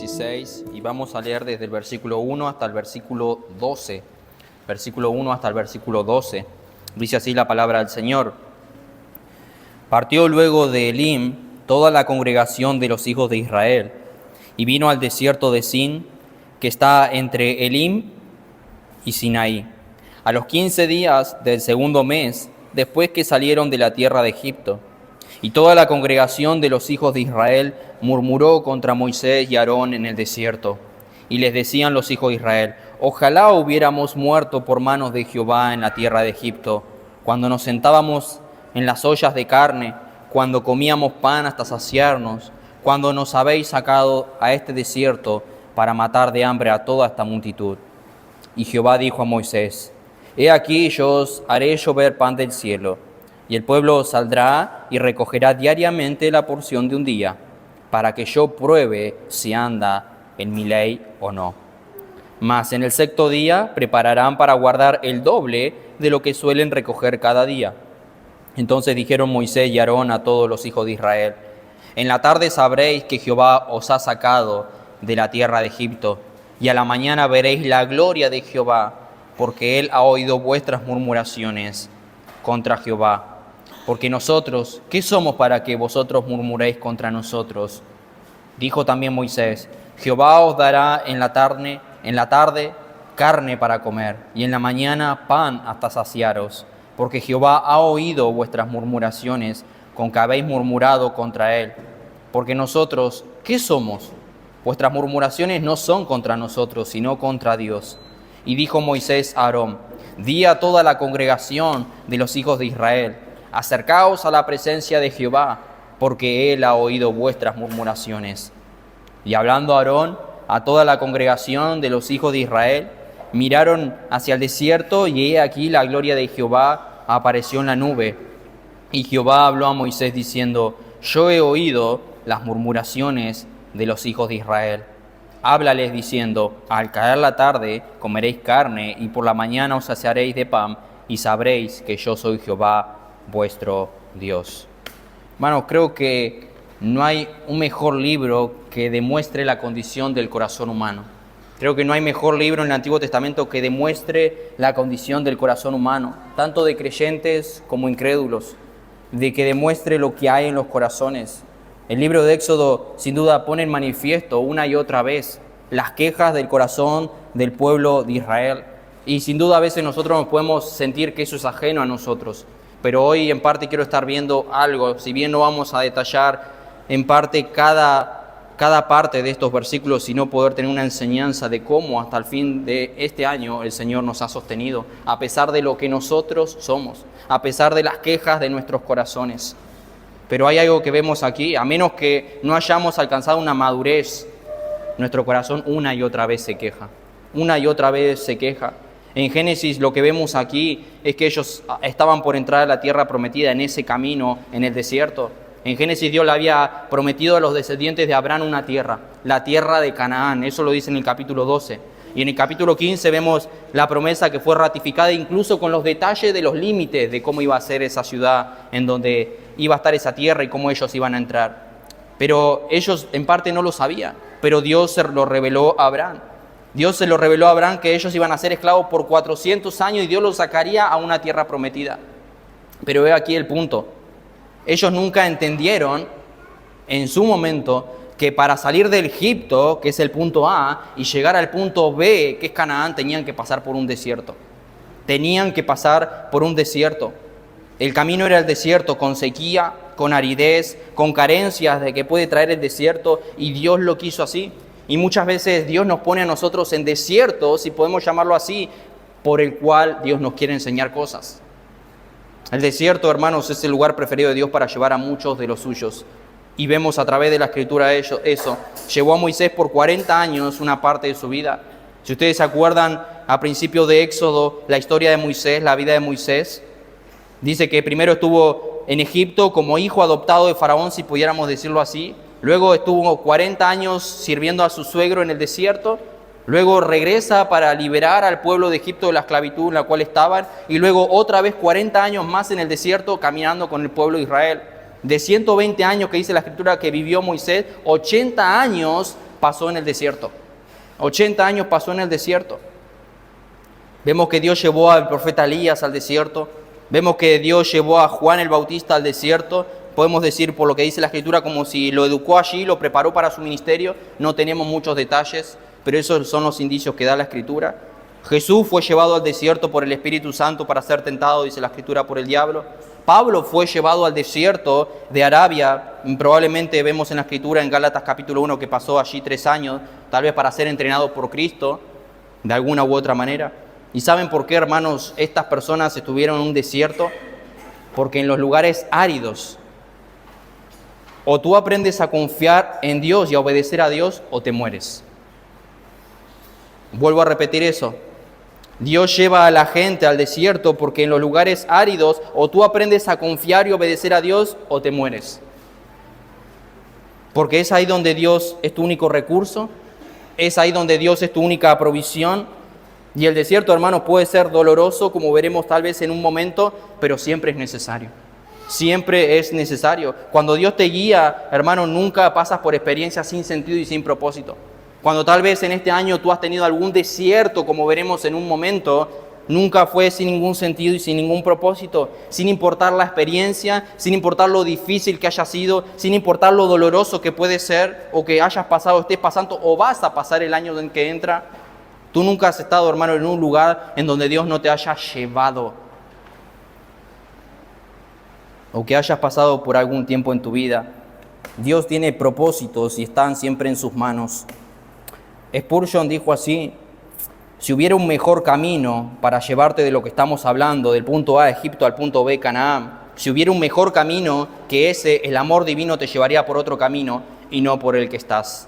16 y vamos a leer desde el versículo 1 hasta el versículo 12. Versículo 1 hasta el versículo 12. Dice así la palabra del Señor. Partió luego de Elim toda la congregación de los hijos de Israel y vino al desierto de Sin, que está entre Elim y Sinaí, a los 15 días del segundo mes, después que salieron de la tierra de Egipto. Y toda la congregación de los hijos de Israel murmuró contra Moisés y Aarón en el desierto. Y les decían los hijos de Israel: ojalá hubiéramos muerto por manos de Jehová en la tierra de Egipto, cuando nos sentábamos en las ollas de carne, cuando comíamos pan hasta saciarnos, cuando nos habéis sacado a este desierto para matar de hambre a toda esta multitud. Y Jehová dijo a Moisés: he aquí yo os haré llover pan del cielo, y el pueblo saldrá y recogerá diariamente la porción de un día, para que yo pruebe si anda en mi ley o no. Mas en el sexto día prepararán para guardar el doble de lo que suelen recoger cada día. Entonces dijeron Moisés y Aarón a todos los hijos de Israel: en la tarde sabréis que Jehová os ha sacado de la tierra de Egipto, y a la mañana veréis la gloria de Jehová, porque él ha oído vuestras murmuraciones contra Jehová. Porque nosotros, ¿qué somos para que vosotros murmuréis contra nosotros? Dijo también Moisés: Jehová os dará en la tarde carne para comer, y en la mañana pan hasta saciaros, porque Jehová ha oído vuestras murmuraciones con que habéis murmurado contra él. Porque nosotros, ¿qué somos? Vuestras murmuraciones no son contra nosotros, sino contra Dios. Y dijo Moisés a Aarón: di a toda la congregación de los hijos de Israel: acercaos a la presencia de Jehová, porque él ha oído vuestras murmuraciones. Y hablando Aarón a toda la congregación de los hijos de Israel, miraron hacia el desierto, y he aquí la gloria de Jehová apareció en la nube. Y Jehová habló a Moisés diciendo: yo he oído las murmuraciones de los hijos de Israel. Háblales diciendo: al caer la tarde comeréis carne, y por la mañana os saciaréis de pan, y sabréis que yo soy Jehová vuestro Dios. Hermanos, creo que no hay un mejor libro que demuestre la condición del corazón humano. Creo que no hay mejor libro en el Antiguo Testamento que demuestre la condición del corazón humano, tanto de creyentes como incrédulos, de que demuestre lo que hay en los corazones. El libro de Éxodo sin duda pone en manifiesto una y otra vez las quejas del corazón del pueblo de Israel. Y sin duda a veces nosotros nos podemos sentir que eso es ajeno a nosotros. Pero hoy en parte quiero estar viendo algo, si bien no vamos a detallar en parte cada parte de estos versículos, sino poder tener una enseñanza de cómo hasta el fin de este año el Señor nos ha sostenido, a pesar de lo que nosotros somos, a pesar de las quejas de nuestros corazones. Pero hay algo que vemos aquí: a menos que no hayamos alcanzado una madurez, nuestro corazón una y otra vez se queja, una y otra vez se queja. En Génesis lo que vemos aquí es que ellos estaban por entrar a la tierra prometida en ese camino, en el desierto. En Génesis Dios le había prometido a los descendientes de Abraham una tierra, la tierra de Canaán. Eso lo dice en el capítulo 12. Y en el capítulo 15 vemos la promesa que fue ratificada incluso con los detalles de los límites de cómo iba a ser esa ciudad, en donde iba a estar esa tierra y cómo ellos iban a entrar. Pero ellos en parte no lo sabían, pero Dios se lo reveló a Abraham. Dios se lo reveló a Abraham que ellos iban a ser esclavos por 400 años y Dios los sacaría a una tierra prometida. Pero ve aquí el punto. Ellos nunca entendieron en su momento que para salir del Egipto, que es el punto A, y llegar al punto B, que es Canaán, tenían que pasar por un desierto. Tenían que pasar por un desierto. El camino era el desierto, con sequía, con aridez, con carencias de que puede traer el desierto, y Dios lo quiso así. Y muchas veces Dios nos pone a nosotros en desiertos, si podemos llamarlo así, por el cual Dios nos quiere enseñar cosas. El desierto, hermanos, es el lugar preferido de Dios para llevar a muchos de los suyos. Y vemos a través de la Escritura eso. Llevó a Moisés por 40 años una parte de su vida. Si ustedes se acuerdan, a principio de Éxodo, la historia de Moisés, la vida de Moisés, dice que primero estuvo en Egipto como hijo adoptado de Faraón, si pudiéramos decirlo así. Luego estuvo 40 años sirviendo a su suegro en el desierto. Luego regresa para liberar al pueblo de Egipto de la esclavitud en la cual estaban. Y luego otra vez 40 años más en el desierto caminando con el pueblo de Israel. De 120 años que dice la Escritura que vivió Moisés, 80 años pasó en el desierto. 80 años pasó en el desierto. Vemos que Dios llevó al profeta Elías al desierto. Vemos que Dios llevó a Juan el Bautista al desierto. Podemos decir, por lo que dice la Escritura, como si lo educó allí, lo preparó para su ministerio. No tenemos muchos detalles, pero esos son los indicios que da la Escritura. Jesús fue llevado al desierto por el Espíritu Santo para ser tentado, dice la Escritura, por el diablo. Pablo fue llevado al desierto de Arabia. Probablemente vemos en la Escritura, en Gálatas capítulo 1, que pasó allí 3 años, tal vez para ser entrenado por Cristo, de alguna u otra manera. ¿Y saben por qué, hermanos, estas personas estuvieron en un desierto? Porque en los lugares áridos, o tú aprendes a confiar en Dios y a obedecer a Dios, o te mueres. Vuelvo a repetir eso. Dios lleva a la gente al desierto porque en los lugares áridos o tú aprendes a confiar y obedecer a Dios o te mueres. Porque es ahí donde Dios es tu único recurso, es ahí donde Dios es tu única provisión. Y el desierto, hermanos, puede ser doloroso, como veremos tal vez en un momento, pero siempre es necesario. Siempre es necesario. Cuando Dios te guía, hermano, nunca pasas por experiencias sin sentido y sin propósito. Cuando tal vez en este año tú has tenido algún desierto, como veremos en un momento, nunca fue sin ningún sentido y sin ningún propósito, sin importar la experiencia, sin importar lo difícil que haya sido, sin importar lo doloroso que puede ser o que hayas pasado, estés pasando o vas a pasar el año en que entra. Tú nunca has estado, hermano, en un lugar en donde Dios no te haya llevado o que hayas pasado por algún tiempo en tu vida. Dios tiene propósitos y están siempre en sus manos. Spurgeon dijo así: si hubiera un mejor camino para llevarte de lo que estamos hablando, del punto A, Egipto, al punto B, Canaán, si hubiera un mejor camino que ese, el amor divino te llevaría por otro camino y no por el que estás.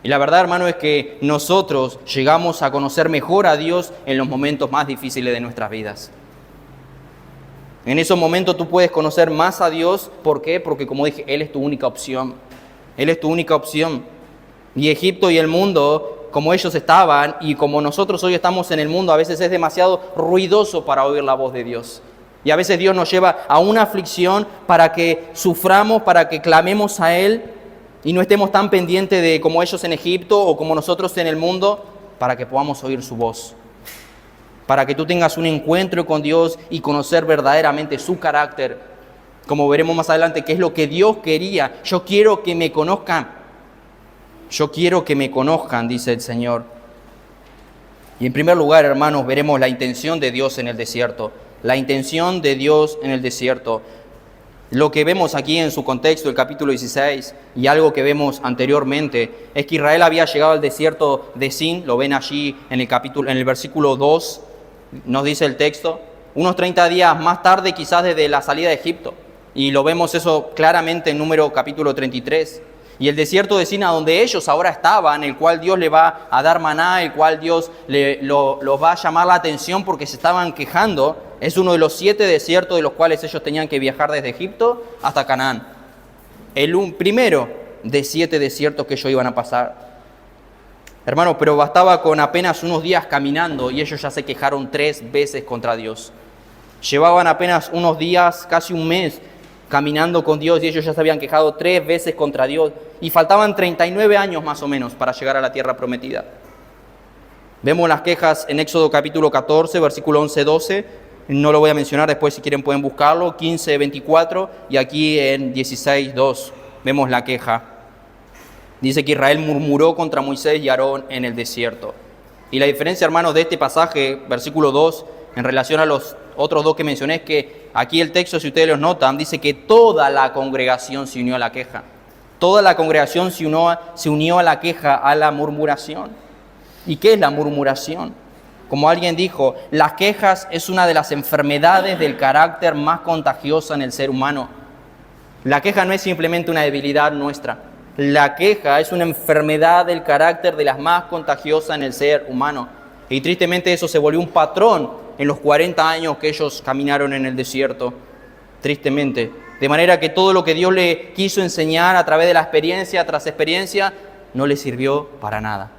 Y la verdad, hermano, es que nosotros llegamos a conocer mejor a Dios en los momentos más difíciles de nuestras vidas. En esos momentos tú puedes conocer más a Dios. ¿Por qué? Porque, como dije, Él es tu única opción. Él es tu única opción. Y Egipto y el mundo, como ellos estaban y como nosotros hoy estamos en el mundo, a veces es demasiado ruidoso para oír la voz de Dios. Y a veces Dios nos lleva a una aflicción para que suframos, para que clamemos a Él y no estemos tan pendientes de como ellos en Egipto o como nosotros en el mundo, para que podamos oír su voz. Para que tú tengas un encuentro con Dios y conocer verdaderamente su carácter. Como veremos más adelante, qué es lo que Dios quería. Yo quiero que me conozcan. Yo quiero que me conozcan, dice el Señor. Y en primer lugar, hermanos, veremos la intención de Dios en el desierto. La intención de Dios en el desierto. Lo que vemos aquí en su contexto, el capítulo 16, y algo que vemos anteriormente, es que Israel había llegado al desierto de Sin. Lo ven allí en el versículo 2, nos dice el texto. Unos 30 días más tarde, quizás desde la salida de Egipto. Y lo vemos eso claramente en Número capítulo 33. Y el desierto de Sin, a donde ellos ahora estaban, el cual Dios le va a dar maná, el cual Dios los va a llamar la atención porque se estaban quejando, es uno de los 7 desiertos de los cuales ellos tenían que viajar desde Egipto hasta Canaán. El primero de 7 desiertos que ellos iban a pasar. Hermanos, pero bastaba con apenas unos días caminando y ellos ya se quejaron 3 veces contra Dios. Llevaban apenas unos días, casi un mes, caminando con Dios y ellos ya se habían quejado 3 veces contra Dios y faltaban 39 años más o menos para llegar a la tierra prometida. Vemos las quejas en Éxodo capítulo 14, versículo 11-12, no lo voy a mencionar, después si quieren pueden buscarlo, 15-24 y aquí en 16-2 vemos la queja. Dice que Israel murmuró contra Moisés y Aarón en el desierto. Y la diferencia, hermanos, de este pasaje, versículo 2, en relación a los otros 2 que mencioné, es que aquí el texto, si ustedes los notan, dice que toda la congregación se unió a la queja. Toda la congregación se unió a la queja, a la murmuración. ¿Y qué es la murmuración? Como alguien dijo, las quejas es una de las enfermedades del carácter más contagiosa en el ser humano. La queja no es simplemente una debilidad nuestra. La queja es una enfermedad del carácter de las más contagiosas en el ser humano. Y tristemente eso se volvió un patrón en los 40 años que ellos caminaron en el desierto. Tristemente. De manera que todo lo que Dios le quiso enseñar a través de la experiencia tras experiencia no le sirvió para nada.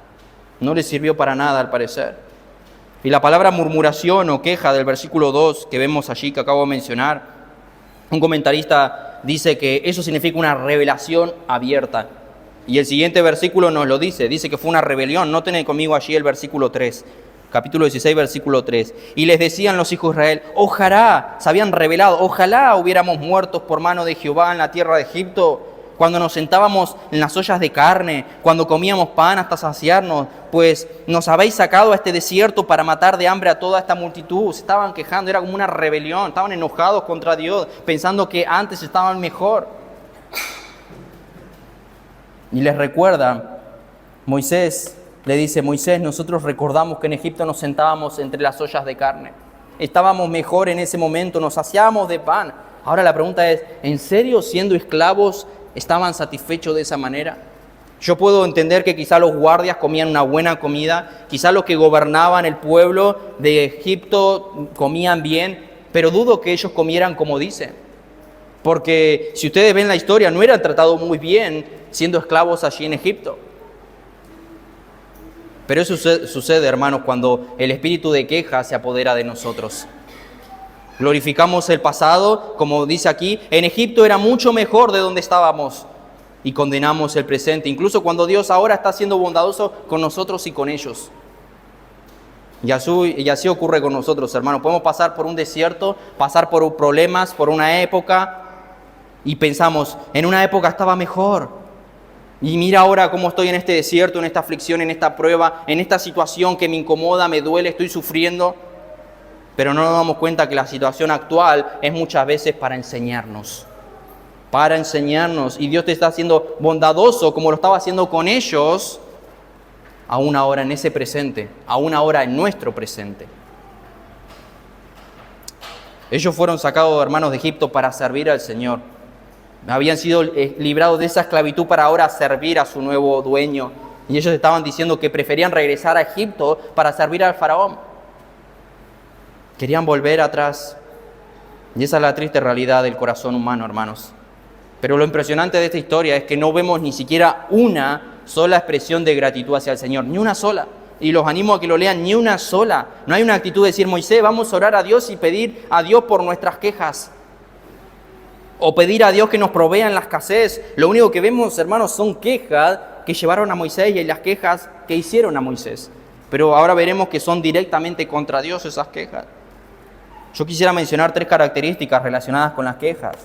No le sirvió para nada al parecer. Y la palabra murmuración o queja del versículo 2 que vemos allí, que acabo de mencionar, un comentarista dice que eso significa una revelación abierta. Y el siguiente versículo nos lo dice que fue una rebelión. Noten conmigo allí el versículo 3, capítulo 16, versículo 3. Y les decían los hijos de Israel, ojalá, se habían rebelado, ojalá hubiéramos muertos por mano de Jehová en la tierra de Egipto, cuando nos sentábamos en las ollas de carne, cuando comíamos pan hasta saciarnos, pues nos habéis sacado a este desierto para matar de hambre a toda esta multitud. Se estaban quejando, era como una rebelión, estaban enojados contra Dios, pensando que antes estaban mejor. Y les recuerda, Moisés le dice, Moisés, nosotros recordamos que en Egipto nos sentábamos entre las ollas de carne. Estábamos mejor en ese momento, nos saciábamos de pan. Ahora la pregunta es, ¿en serio siendo esclavos estaban satisfechos de esa manera? Yo puedo entender que quizá los guardias comían una buena comida, quizá los que gobernaban el pueblo de Egipto comían bien, pero dudo que ellos comieran como dicen. Porque si ustedes ven la historia, no eran tratados muy bien siendo esclavos allí en Egipto. Pero eso sucede, hermanos, cuando el espíritu de queja se apodera de nosotros. Glorificamos el pasado, como dice aquí, en Egipto era mucho mejor de donde estábamos, y condenamos el presente, incluso cuando Dios ahora está siendo bondadoso con nosotros y con ellos. Y así ocurre con nosotros, hermanos. Podemos pasar por un desierto, pasar por problemas, por una época, y pensamos, en una época estaba mejor. Y mira ahora cómo estoy en este desierto, en esta aflicción, en esta prueba, en esta situación que me incomoda, me duele, estoy sufriendo. Pero no nos damos cuenta que la situación actual es muchas veces para enseñarnos. Y Dios te está haciendo bondadoso como lo estaba haciendo con ellos, aún ahora en ese presente, aún ahora en nuestro presente. Ellos fueron sacados, hermanos, de Egipto para servir al Señor. Habían sido librados de esa esclavitud para ahora servir a su nuevo dueño. Y ellos estaban diciendo que preferían regresar a Egipto para servir al faraón. Querían volver atrás. Y esa es la triste realidad del corazón humano, hermanos. Pero lo impresionante de esta historia es que no vemos ni siquiera una sola expresión de gratitud hacia el Señor. Ni una sola. Y los animo a que lo lean, ni una sola. No hay una actitud de decir, Moisés, vamos a orar a Dios y pedir a Dios por nuestras quejas. O pedir a Dios que nos provea en la escasez. Lo único que vemos, hermanos, son quejas que llevaron a Moisés y las quejas que hicieron a Moisés. Pero ahora veremos que son directamente contra Dios esas quejas. Yo quisiera mencionar 3 características relacionadas con las quejas.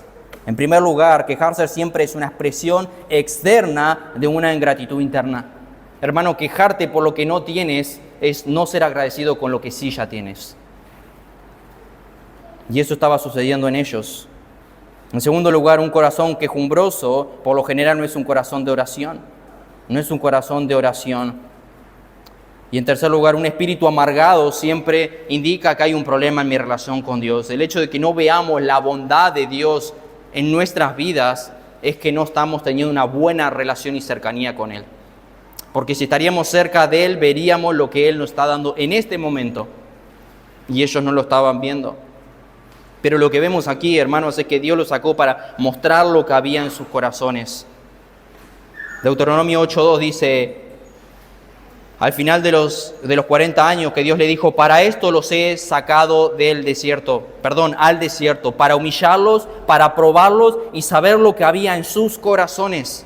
En primer lugar, quejarse siempre es una expresión externa de una ingratitud interna. Hermano, quejarte por lo que no tienes es no ser agradecido con lo que sí ya tienes. Y eso estaba sucediendo en ellos. En segundo lugar, un corazón quejumbroso, por lo general, no es un corazón de oración. No es un corazón de oración. Y en tercer lugar, un espíritu amargado siempre indica que hay un problema en mi relación con Dios. El hecho de que no veamos la bondad de Dios en nuestras vidas es que no estamos teniendo una buena relación y cercanía con Él. Porque si estaríamos cerca de Él, veríamos lo que Él nos está dando en este momento. Y ellos no lo estaban viendo. Pero lo que vemos aquí, hermanos, es que Dios los sacó para mostrar lo que había en sus corazones. Deuteronomio 8:2 dice, al final de los 40 años que Dios le dijo, para esto los he sacado al desierto, para humillarlos, para probarlos y saber lo que había en sus corazones.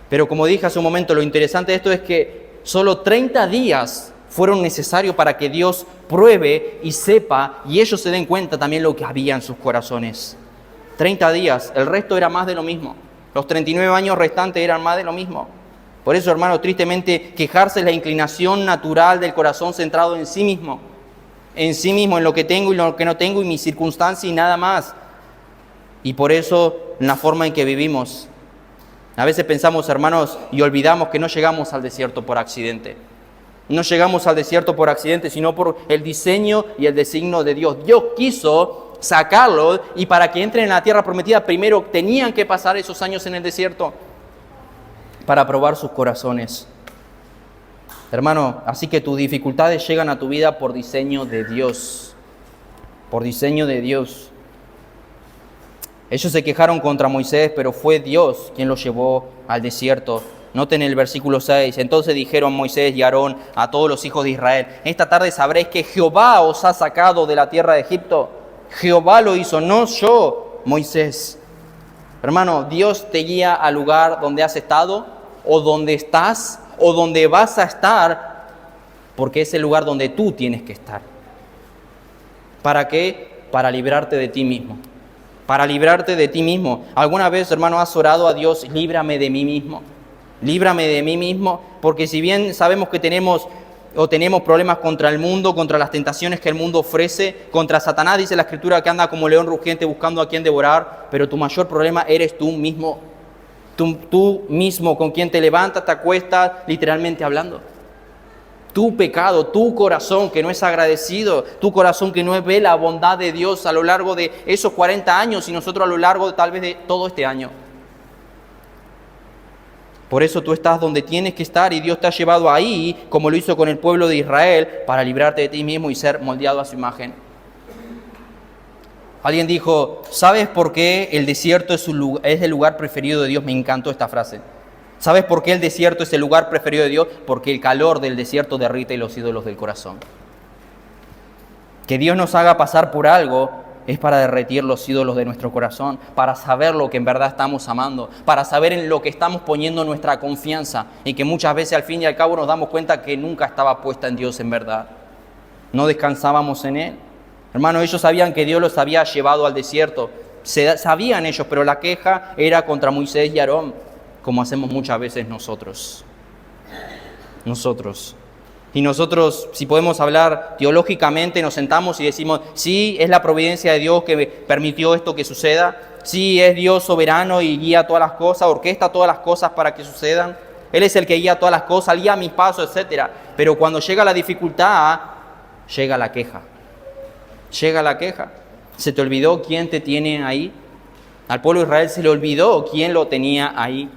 Pero como dije hace un momento, lo interesante de esto es que solo 30 días fueron necesarios para que Dios pruebe y sepa y ellos se den cuenta también lo que había en sus corazones. 30 días, el resto era más de lo mismo. Los 39 años restantes eran más de lo mismo. Por eso, hermano, tristemente, quejarse es la inclinación natural del corazón centrado en sí mismo, en lo que tengo y lo que no tengo y mis circunstancias y nada más. Y por eso, en la forma en que vivimos, a veces pensamos, hermanos, y olvidamos que no llegamos al desierto por accidente. No llegamos al desierto por accidente, sino por el diseño y el designio de Dios. Dios quiso sacarlos y para que entren en la tierra prometida, primero tenían que pasar esos años en el desierto para probar sus corazones. Hermano, así que tus dificultades llegan a tu vida por diseño de Dios. Por diseño de Dios. Ellos se quejaron contra Moisés, pero fue Dios quien los llevó al desierto. Noten el versículo 6. Entonces dijeron Moisés y Aarón a todos los hijos de Israel, esta tarde sabréis que Jehová os ha sacado de la tierra de Egipto. Jehová lo hizo, no yo, Moisés. Hermano, Dios te guía al lugar donde has estado, o donde estás, o donde vas a estar, porque es el lugar donde tú tienes que estar. ¿Para qué? Para librarte de ti mismo. Para librarte de ti mismo. ¿Alguna vez, hermano, has orado a Dios, líbrame de mí mismo? Líbrame de mí mismo, porque si bien sabemos que tenemos problemas contra el mundo, contra las tentaciones que el mundo ofrece, contra Satanás, dice la Escritura que anda como león rugiente buscando a quien devorar, pero tu mayor problema eres tú mismo. Tú mismo, con quien te levantas, te acuestas, literalmente hablando. Tu pecado, tu corazón que no es agradecido, tu corazón que no ve la bondad de Dios a lo largo de esos 40 años y nosotros a lo largo tal vez de todo este año. Por eso tú estás donde tienes que estar y Dios te ha llevado ahí, como lo hizo con el pueblo de Israel, para librarte de ti mismo y ser moldeado a su imagen. Alguien dijo, ¿sabes por qué el desierto es el lugar preferido de Dios? Me encantó esta frase. ¿Sabes por qué el desierto es el lugar preferido de Dios? Porque el calor del desierto derrite los ídolos del corazón. Que Dios nos haga pasar por algo es para derretir los ídolos de nuestro corazón, para saber lo que en verdad estamos amando, para saber en lo que estamos poniendo nuestra confianza y que muchas veces al fin y al cabo nos damos cuenta que nunca estaba puesta en Dios en verdad. No descansábamos en Él. Hermano, ellos sabían que Dios los había llevado al desierto. Sabían ellos, pero la queja era contra Moisés y Aarón, como hacemos muchas veces nosotros. Y nosotros, si podemos hablar teológicamente, nos sentamos y decimos, sí, es la providencia de Dios que permitió esto que suceda. Sí, es Dios soberano y guía todas las cosas, orquesta todas las cosas para que sucedan. Él es el que guía todas las cosas, guía mis pasos, etc. Pero cuando llega la dificultad, llega la queja. ¿Se te olvidó quién te tiene ahí? Al pueblo de Israel se le olvidó quién lo tenía ahí.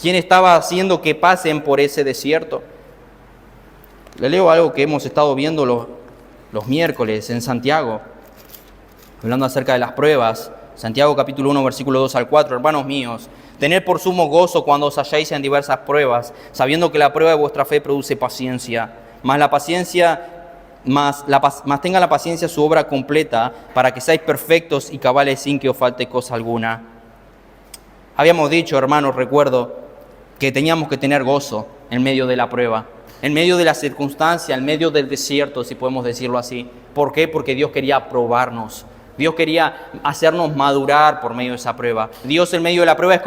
¿Quién estaba haciendo que pasen por ese desierto? Le leo algo que hemos estado viendo los miércoles en Santiago, hablando acerca de las pruebas. Santiago capítulo 1, versículo 2 al 4. Hermanos míos, tened por sumo gozo cuando os halláis en diversas pruebas, sabiendo que la prueba de vuestra fe produce paciencia. Mas tenga la paciencia su obra completa, para que seáis perfectos y cabales sin que os falte cosa alguna. Habíamos dicho, hermanos, recuerdo, que teníamos que tener gozo en medio de la prueba, en medio de la circunstancia, en medio del desierto, si podemos decirlo así. ¿Por qué? Porque Dios quería probarnos. Dios quería hacernos madurar por medio de esa prueba. Dios en medio de la prueba es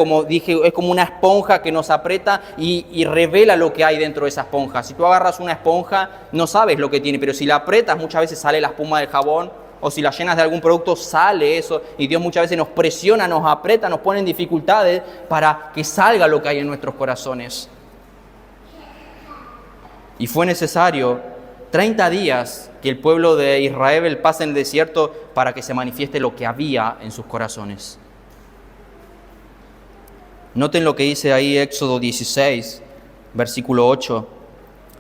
como una esponja que nos aprieta y revela lo que hay dentro de esa esponja. Si tú agarras una esponja, no sabes lo que tiene, pero si la aprietas, muchas veces sale la espuma del jabón, o si la llenas de algún producto, sale eso. Y Dios muchas veces nos presiona, nos aprieta, nos pone en dificultades para que salga lo que hay en nuestros corazones. Y fue necesario 30 días que el pueblo de Israel pase en el desierto para que se manifieste lo que había en sus corazones. Noten lo que dice ahí Éxodo 16, versículo 8.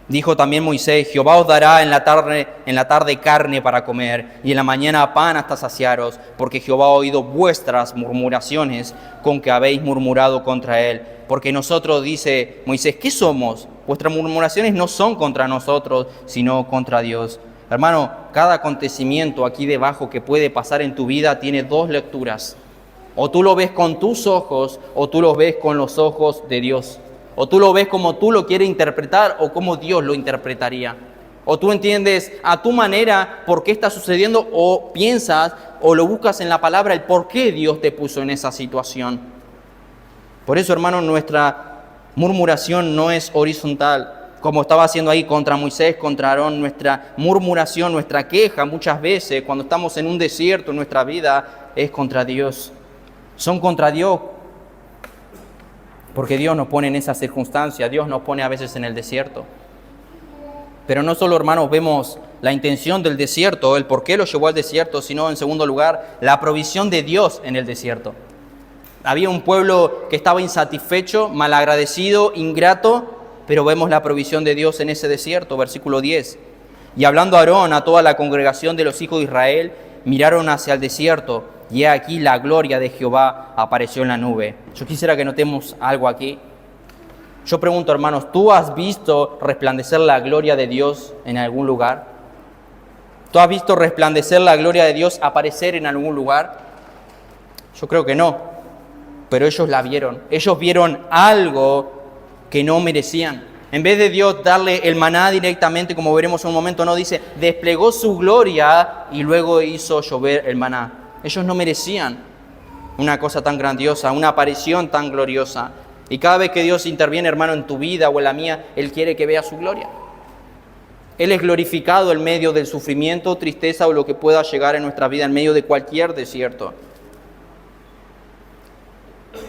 Dijo también Moisés, Jehová os dará en la tarde carne para comer, y en la mañana pan hasta saciaros, porque Jehová ha oído vuestras murmuraciones con que habéis murmurado contra él. Porque nosotros, dice Moisés, ¿qué somos? Vuestras murmuraciones no son contra nosotros, sino contra Dios. Hermano, cada acontecimiento aquí debajo que puede pasar en tu vida tiene dos lecturas. O tú lo ves con tus ojos, o tú lo ves con los ojos de Dios. O tú lo ves como tú lo quieres interpretar, o como Dios lo interpretaría. O tú entiendes a tu manera por qué está sucediendo, o piensas, o lo buscas en la palabra, el por qué Dios te puso en esa situación. Por eso, hermano, nuestra murmuración no es horizontal, como estaba haciendo ahí contra Moisés, contra Aarón. Nuestra murmuración, nuestra queja, muchas veces, cuando estamos en un desierto en nuestra vida, es contra Dios. Son contra Dios, porque Dios nos pone en esa circunstancia, Dios nos pone a veces en el desierto. Pero no solo, hermanos, vemos la intención del desierto, el por qué lo llevó al desierto, sino, en segundo lugar, la provisión de Dios en el desierto. Había un pueblo que estaba insatisfecho, malagradecido, ingrato, pero vemos la provisión de Dios en ese desierto, versículo 10. Y hablando Aarón a toda la congregación de los hijos de Israel, miraron hacia el desierto, y he aquí la gloria de Jehová apareció en la nube. Yo quisiera que notemos algo aquí. Yo pregunto, hermanos, ¿tú has visto resplandecer la gloria de Dios en algún lugar? ¿Tú has visto resplandecer la gloria de Dios aparecer en algún lugar? Yo creo que no. pero ellos la vieron. Ellos vieron algo que no merecían. En vez de Dios darle el maná directamente, como veremos en un momento, no dice, desplegó su gloria y luego hizo llover el maná. Ellos no merecían una cosa tan grandiosa, una aparición tan gloriosa. Y cada vez que Dios interviene, hermano, en tu vida o en la mía, Él quiere que veas su gloria. Él es glorificado en medio del sufrimiento, tristeza o lo que pueda llegar en nuestra vida, en medio de cualquier desierto.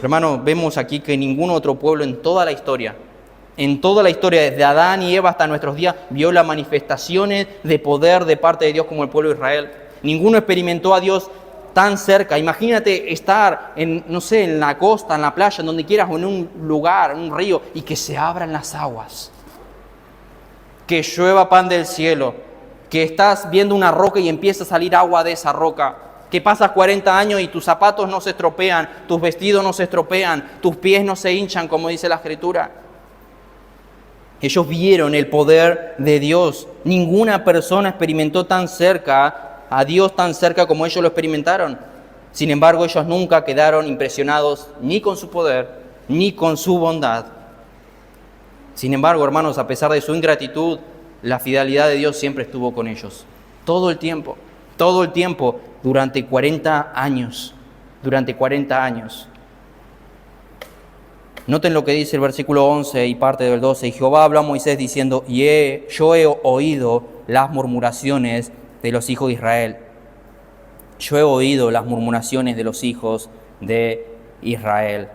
Hermano, vemos aquí que ningún otro pueblo en toda la historia, desde Adán y Eva hasta nuestros días, vio las manifestaciones de poder de parte de Dios como el pueblo de Israel. Ninguno experimentó a Dios tan cerca. Imagínate estar en la costa, en la playa, en donde quieras, o en un lugar, en un río, y que se abran las aguas. Que llueva pan del cielo. Que estás viendo una roca y empieza a salir agua de esa roca. Que pasas 40 años y tus zapatos no se estropean, tus vestidos no se estropean, tus pies no se hinchan, como dice la Escritura. Ellos vieron el poder de Dios. Ninguna persona experimentó tan cerca a Dios, tan cerca como ellos lo experimentaron. Sin embargo, ellos nunca quedaron impresionados ni con su poder, ni con su bondad. Sin embargo, hermanos, a pesar de su ingratitud, la fidelidad de Dios siempre estuvo con ellos. Todo el tiempo, durante 40 años. Noten lo que dice el versículo 11 y parte del 12. Y Jehová habló a Moisés diciendo, yo he oído las murmuraciones de los hijos de Israel. Yo he oído las murmuraciones de los hijos de Israel.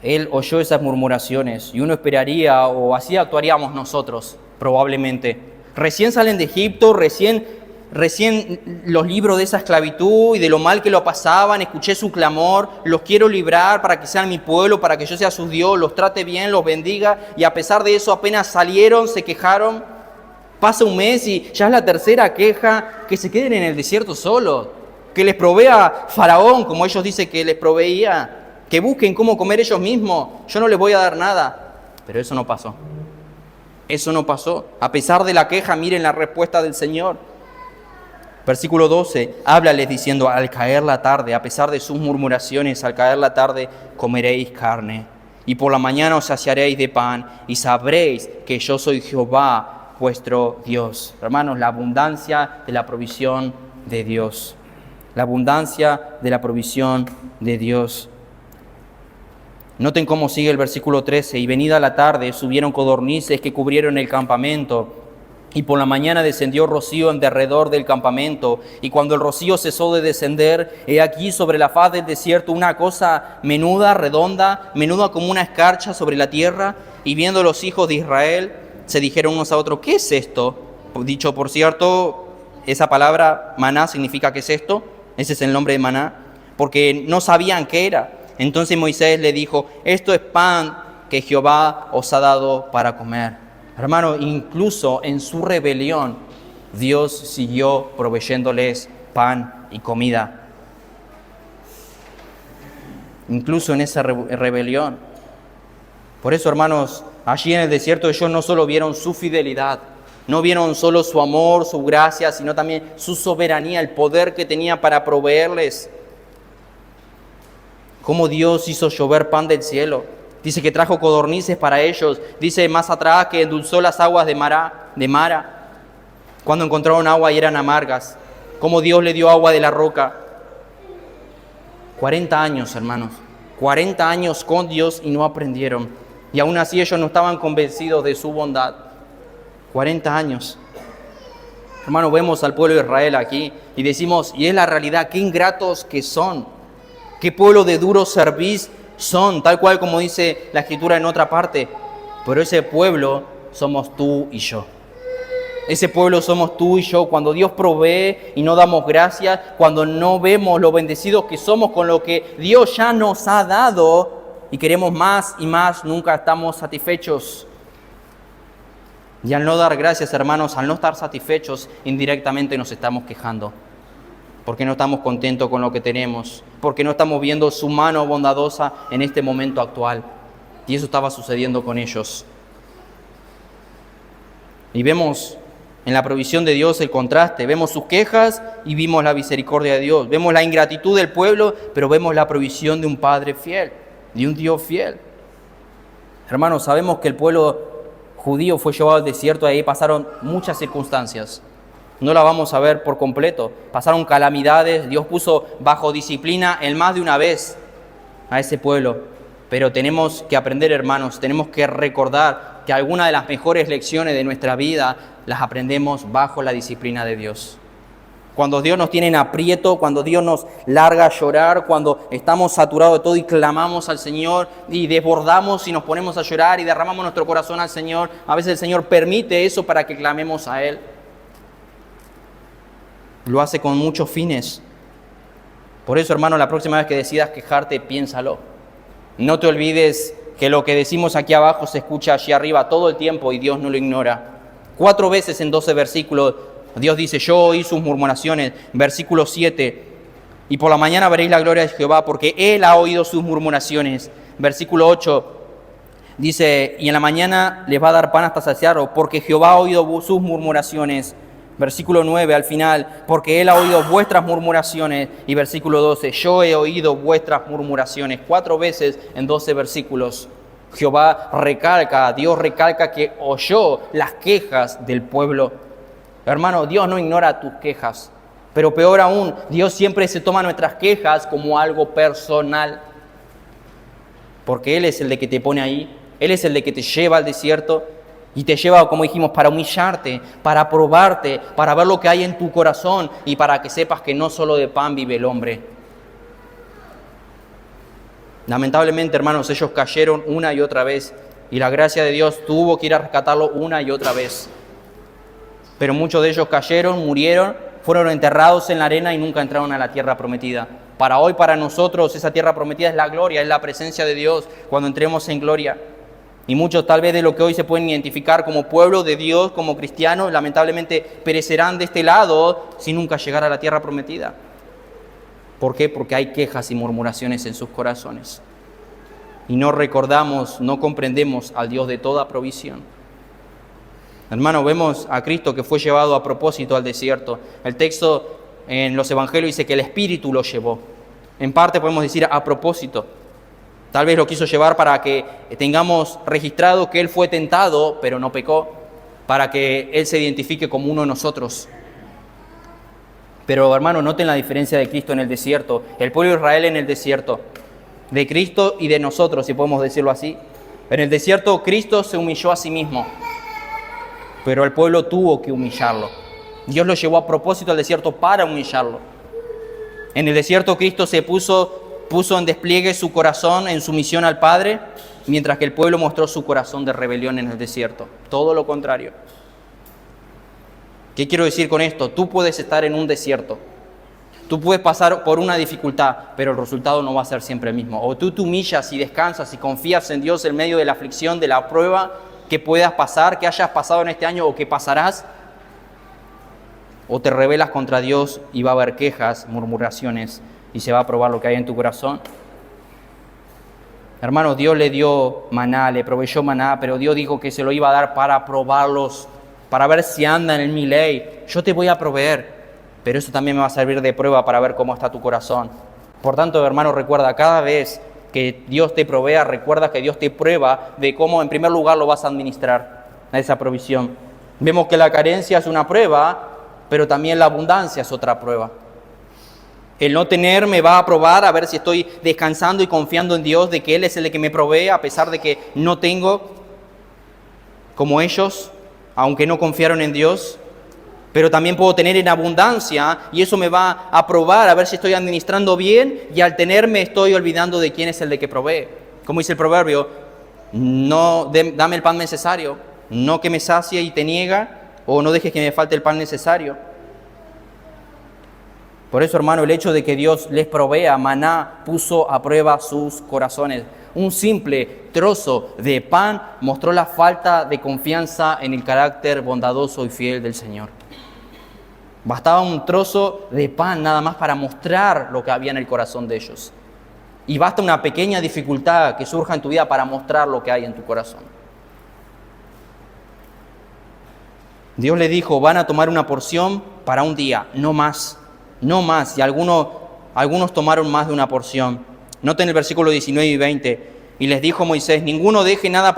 Él oyó esas murmuraciones y uno esperaría, o así actuaríamos nosotros, probablemente. Recién salen de Egipto, recién los libros de esa esclavitud y de lo mal que lo pasaban, escuché su clamor, los quiero librar para que sean mi pueblo, para que yo sea su Dios, los trate bien, los bendiga, y a pesar de eso apenas salieron, se quejaron. Pasa un mes y ya es la tercera queja, que se queden en el desierto solos, que les provea Faraón, como ellos dicen que les proveía, que busquen cómo comer ellos mismos, yo no les voy a dar nada. Pero eso no pasó. A pesar de la queja, miren la respuesta del Señor. Versículo 12, háblales diciendo, al caer la tarde, a pesar de sus murmuraciones, al caer la tarde comeréis carne, y por la mañana os saciaréis de pan, y sabréis que yo soy Jehová, vuestro Dios. Hermanos, la abundancia de la provisión de Dios. La abundancia de la provisión de Dios. Noten cómo sigue el versículo 13, y venida la tarde subieron codornices que cubrieron el campamento, y por la mañana descendió rocío en derredor del campamento, y cuando el rocío cesó de descender, he aquí sobre la faz del desierto una cosa menuda, redonda, menuda como una escarcha sobre la tierra, y viendo los hijos de Israel, se dijeron unos a otros, ¿qué es esto? Dicho, por cierto, esa palabra maná significa ¿qué es esto? Ese es el nombre de maná, porque no sabían qué era. Entonces Moisés le dijo, esto es pan que Jehová os ha dado para comer. Hermano, incluso en su rebelión, Dios siguió proveyéndoles pan y comida. Incluso en esa rebelión. Por eso, hermanos, allí en el desierto ellos no solo vieron su fidelidad, no vieron solo su amor, su gracia, sino también su soberanía, el poder que tenía para proveerles. Cómo Dios hizo llover pan del cielo. Dice que trajo codornices para ellos. Dice más atrás que endulzó las aguas de Mara, cuando encontraron agua y eran amargas. Cómo Dios le dio agua de la roca. 40 años, hermanos. 40 años con Dios y no aprendieron. Y aún así ellos no estaban convencidos de su bondad. 40 años. Hermanos, vemos al pueblo de Israel aquí y decimos, y es la realidad, qué ingratos que son. Qué pueblo de duro servicio son, tal cual como dice la Escritura en otra parte. Pero ese pueblo somos tú y yo. Ese pueblo somos tú y yo. Cuando Dios provee y no damos gracias, cuando no vemos lo bendecidos que somos con lo que Dios ya nos ha dado y queremos más y más, nunca estamos satisfechos. Y al no dar gracias, hermanos, al no estar satisfechos, indirectamente nos estamos quejando. Porque no estamos contentos con lo que tenemos, porque no estamos viendo su mano bondadosa en este momento actual. Y eso estaba sucediendo con ellos. Y vemos en la provisión de Dios el contraste. Vemos sus quejas y vimos la misericordia de Dios. Vemos la ingratitud del pueblo, pero vemos la provisión de un Padre fiel, de un Dios fiel. Hermanos, sabemos que el pueblo judío fue llevado al desierto, ahí pasaron muchas circunstancias. No la vamos a ver por completo. Pasaron calamidades, Dios puso bajo disciplina en más de una vez a ese pueblo. Pero tenemos que aprender, hermanos, tenemos que recordar que algunas de las mejores lecciones de nuestra vida las aprendemos bajo la disciplina de Dios. Cuando Dios nos tiene en aprieto, cuando Dios nos larga a llorar, cuando estamos saturados de todo y clamamos al Señor y desbordamos y nos ponemos a llorar y derramamos nuestro corazón al Señor, a veces el Señor permite eso para que clamemos a Él. Lo hace con muchos fines. Por eso, hermano, la próxima vez que decidas quejarte, piénsalo. No te olvides que lo que decimos aquí abajo se escucha allí arriba todo el tiempo y Dios no lo ignora. 4 veces en 12 versículos Dios dice, yo oí sus murmuraciones. Versículo 7, y por la mañana veréis la gloria de Jehová, porque Él ha oído sus murmuraciones. Versículo 8, dice, y en la mañana les va a dar pan hasta saciarlo, porque Jehová ha oído sus murmuraciones. Versículo 9, al final, porque Él ha oído vuestras murmuraciones. Y versículo 12, yo he oído vuestras murmuraciones. 4 veces en 12 versículos. Jehová recalca, Dios recalca que oyó las quejas del pueblo. Hermano, Dios no ignora tus quejas, pero peor aún, Dios siempre se toma nuestras quejas como algo personal. Porque Él es el de que te pone ahí, Él es el de que te lleva al desierto y te lleva, como dijimos, para humillarte, para probarte, para ver lo que hay en tu corazón y para que sepas que no solo de pan vive el hombre. Lamentablemente, hermanos, ellos cayeron una y otra vez y la gracia de Dios tuvo que ir a rescatarlo una y otra vez. Pero muchos de ellos cayeron, murieron, fueron enterrados en la arena y nunca entraron a la tierra prometida. Para hoy, para nosotros, esa tierra prometida es la gloria, es la presencia de Dios cuando entremos en gloria. Y muchos tal vez de lo que hoy se pueden identificar como pueblo de Dios, como cristianos, lamentablemente perecerán de este lado sin nunca llegar a la tierra prometida. ¿Por qué? Porque hay quejas y murmuraciones en sus corazones. Y no recordamos, no comprendemos al Dios de toda provisión. Hermano, vemos a Cristo que fue llevado a propósito al desierto. El texto en los evangelios dice que el Espíritu lo llevó. En parte podemos decir a propósito. Tal vez lo quiso llevar para que tengamos registrado que Él fue tentado, pero no pecó, para que Él se identifique como uno de nosotros. Pero, hermano, noten la diferencia de Cristo en el desierto, el pueblo de Israel en el desierto, de Cristo y de nosotros, si podemos decirlo así. En el desierto Cristo se humilló a sí mismo, pero el pueblo tuvo que humillarlo. Dios lo llevó a propósito al desierto para humillarlo. En el desierto Cristo se puso en despliegue su corazón en sumisión al Padre, mientras que el pueblo mostró su corazón de rebelión en el desierto. Todo lo contrario. ¿Qué quiero decir con esto? Tú puedes estar en un desierto. Tú puedes pasar por una dificultad, pero el resultado no va a ser siempre el mismo. O tú te humillas y descansas y confías en Dios en medio de la aflicción, de la prueba que puedas pasar, que hayas pasado en este año o que pasarás, o te rebelas contra Dios y va a haber quejas, murmuraciones y se va a probar lo que hay en tu corazón. Hermanos, Dios le dio maná, le proveyó maná, pero Dios dijo que se lo iba a dar para probarlos, para ver si andan en mi ley. Yo te voy a proveer, pero eso también me va a servir de prueba para ver cómo está tu corazón. Por tanto, hermano, recuerda, cada vez que Dios te provea, recuerda que Dios te prueba de cómo en primer lugar lo vas a administrar a esa provisión. Vemos que la carencia es una prueba, pero también la abundancia es otra prueba. El no tener me va a probar a ver si estoy descansando y confiando en Dios, de que Él es el que me provee, a pesar de que no tengo, como ellos, aunque no confiaron en Dios. Pero también puedo tener en abundancia y eso me va a probar a ver si estoy administrando bien, y al tener me estoy olvidando de quién es el de que provee. Como dice el proverbio, dame el pan necesario, no que me sacie y te niega, o no dejes que me falte el pan necesario. Por eso, hermano, el hecho de que Dios les provea maná puso a prueba sus corazones. Un simple trozo de pan mostró la falta de confianza en el carácter bondadoso y fiel del Señor. Bastaba un trozo de pan nada más para mostrar lo que había en el corazón de ellos. Y basta una pequeña dificultad que surja en tu vida para mostrar lo que hay en tu corazón. Dios le dijo, van a tomar una porción para un día, no más, no más. Y algunos tomaron más de una porción. Noten el versículo 19 y 20. Y les dijo Moisés, ninguno deje nada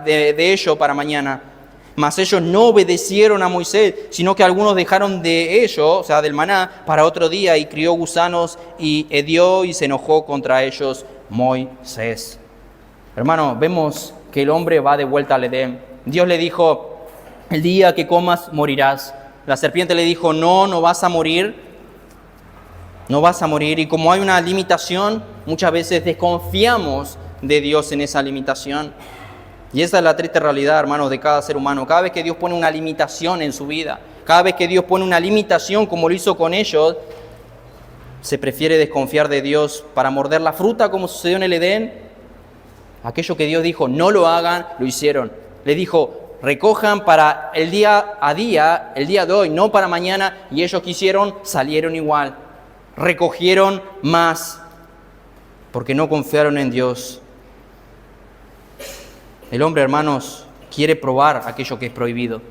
de ello para mañana. Mas ellos no obedecieron a Moisés, sino que algunos dejaron de ello, o sea, del maná, para otro día, y crió gusanos y hedió y se enojó contra ellos Moisés. Hermano, vemos que el hombre va de vuelta al Edén. Dios le dijo, el día que comas morirás. La serpiente le dijo, no vas a morir. No vas a morir. Y como hay una limitación, muchas veces desconfiamos de Dios en esa limitación. Y esa es la triste realidad, hermanos, de cada ser humano. Cada vez que Dios pone una limitación en su vida, cada vez que Dios pone una limitación como lo hizo con ellos, se prefiere desconfiar de Dios para morder la fruta como sucedió en el Edén. Aquello que Dios dijo, no lo hagan, lo hicieron. Le dijo, recojan para el día a día, el día de hoy, no para mañana, y ellos quisieron, salieron igual. Recogieron más, porque no confiaron en Dios. El hombre, hermanos, quiere probar aquello que es prohibido.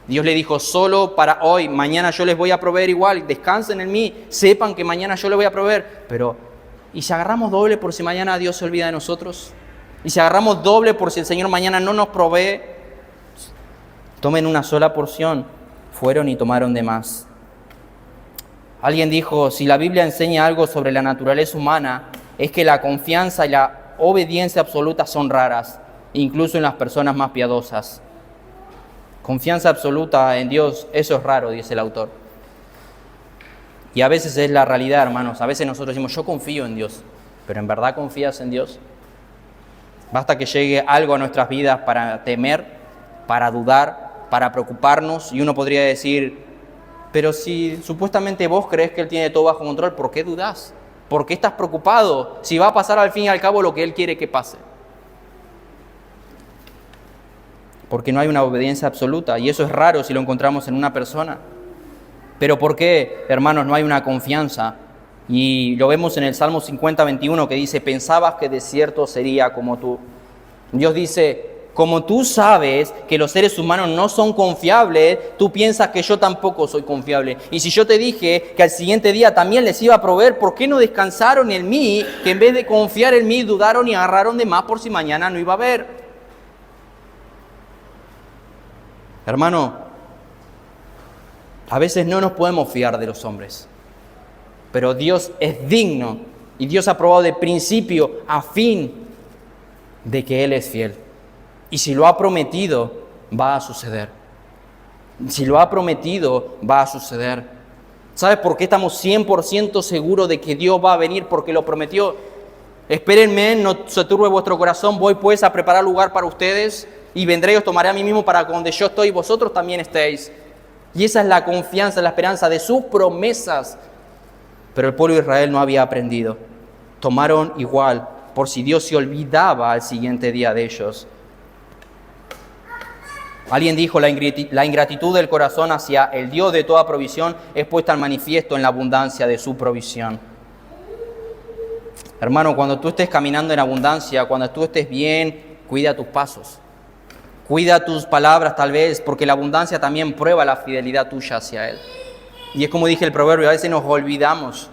Dios le dijo, solo para hoy, mañana yo les voy a proveer igual, descansen en mí, sepan que mañana yo les voy a proveer. Pero, ¿y si agarramos doble por si mañana Dios se olvida de nosotros? ¿Y si agarramos doble por si el Señor mañana no nos provee? Tomen una sola porción. Fueron y tomaron de más. Alguien dijo, si la Biblia enseña algo sobre la naturaleza humana, es que la confianza y la obediencia absoluta son raras, incluso en las personas más piadosas. Confianza absoluta en Dios, eso es raro, dice el autor. Y a veces es la realidad, hermanos. A veces nosotros decimos, yo confío en Dios, pero ¿en verdad confías en Dios? Basta que llegue algo a nuestras vidas para temer, para dudar, para preocuparnos, y uno podría decir, pero si supuestamente vos crees que Él tiene todo bajo control, ¿por qué dudás? ¿Por qué estás preocupado si va a pasar al fin y al cabo lo que Él quiere que pase? Porque no hay una obediencia absoluta, y eso es raro si lo encontramos en una persona. Pero ¿por qué, hermanos, no hay una confianza? Y lo vemos en el Salmo 50, 21, que dice, pensabas que de cierto sería como tú. Dios dice, como tú sabes que los seres humanos no son confiables, tú piensas que yo tampoco soy confiable. Y si yo te dije que al siguiente día también les iba a proveer, ¿por qué no descansaron en mí? Que en vez de confiar en mí, dudaron y agarraron de más por si mañana no iba a haber. Hermano, a veces no nos podemos fiar de los hombres, pero Dios es digno y Dios ha probado de principio a fin de que Él es fiel. Y si lo ha prometido, va a suceder. Si lo ha prometido, va a suceder. ¿Sabes por qué estamos 100% seguros de que Dios va a venir? Porque lo prometió. Espérenme, no se turbe vuestro corazón, voy pues a preparar lugar para ustedes y vendré y os tomaré a mí mismo para que donde yo estoy vosotros también estéis. Y esa es la confianza, la esperanza de sus promesas. Pero el pueblo de Israel no había aprendido. Tomaron igual, por si Dios se olvidaba al siguiente día de ellos. Alguien dijo, la ingratitud del corazón hacia el Dios de toda provisión es puesta al manifiesto en la abundancia de su provisión. Hermano, cuando tú estés caminando en abundancia, cuando tú estés bien, cuida tus pasos. Cuida tus palabras tal vez, porque la abundancia también prueba la fidelidad tuya hacia Él. Y es como dije el proverbio, a veces nos olvidamos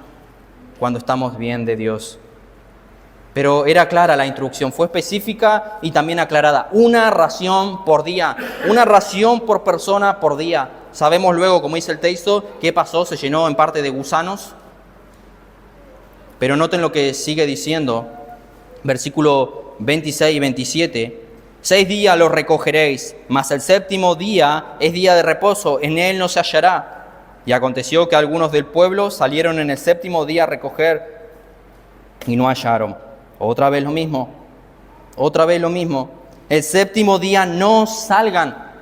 cuando estamos bien de Dios. Pero era clara la instrucción, fue específica y también aclarada. Una ración por día, una ración por persona por día. Sabemos luego, como dice el texto, qué pasó, se llenó en parte de gusanos. Pero noten lo que sigue diciendo, versículo 26 y 27. 6 días lo recogeréis, mas el séptimo día es día de reposo, en él no se hallará. Y aconteció que algunos del pueblo salieron en el séptimo día a recoger y no hallaron. Otra vez lo mismo, otra vez lo mismo. El séptimo día no salgan.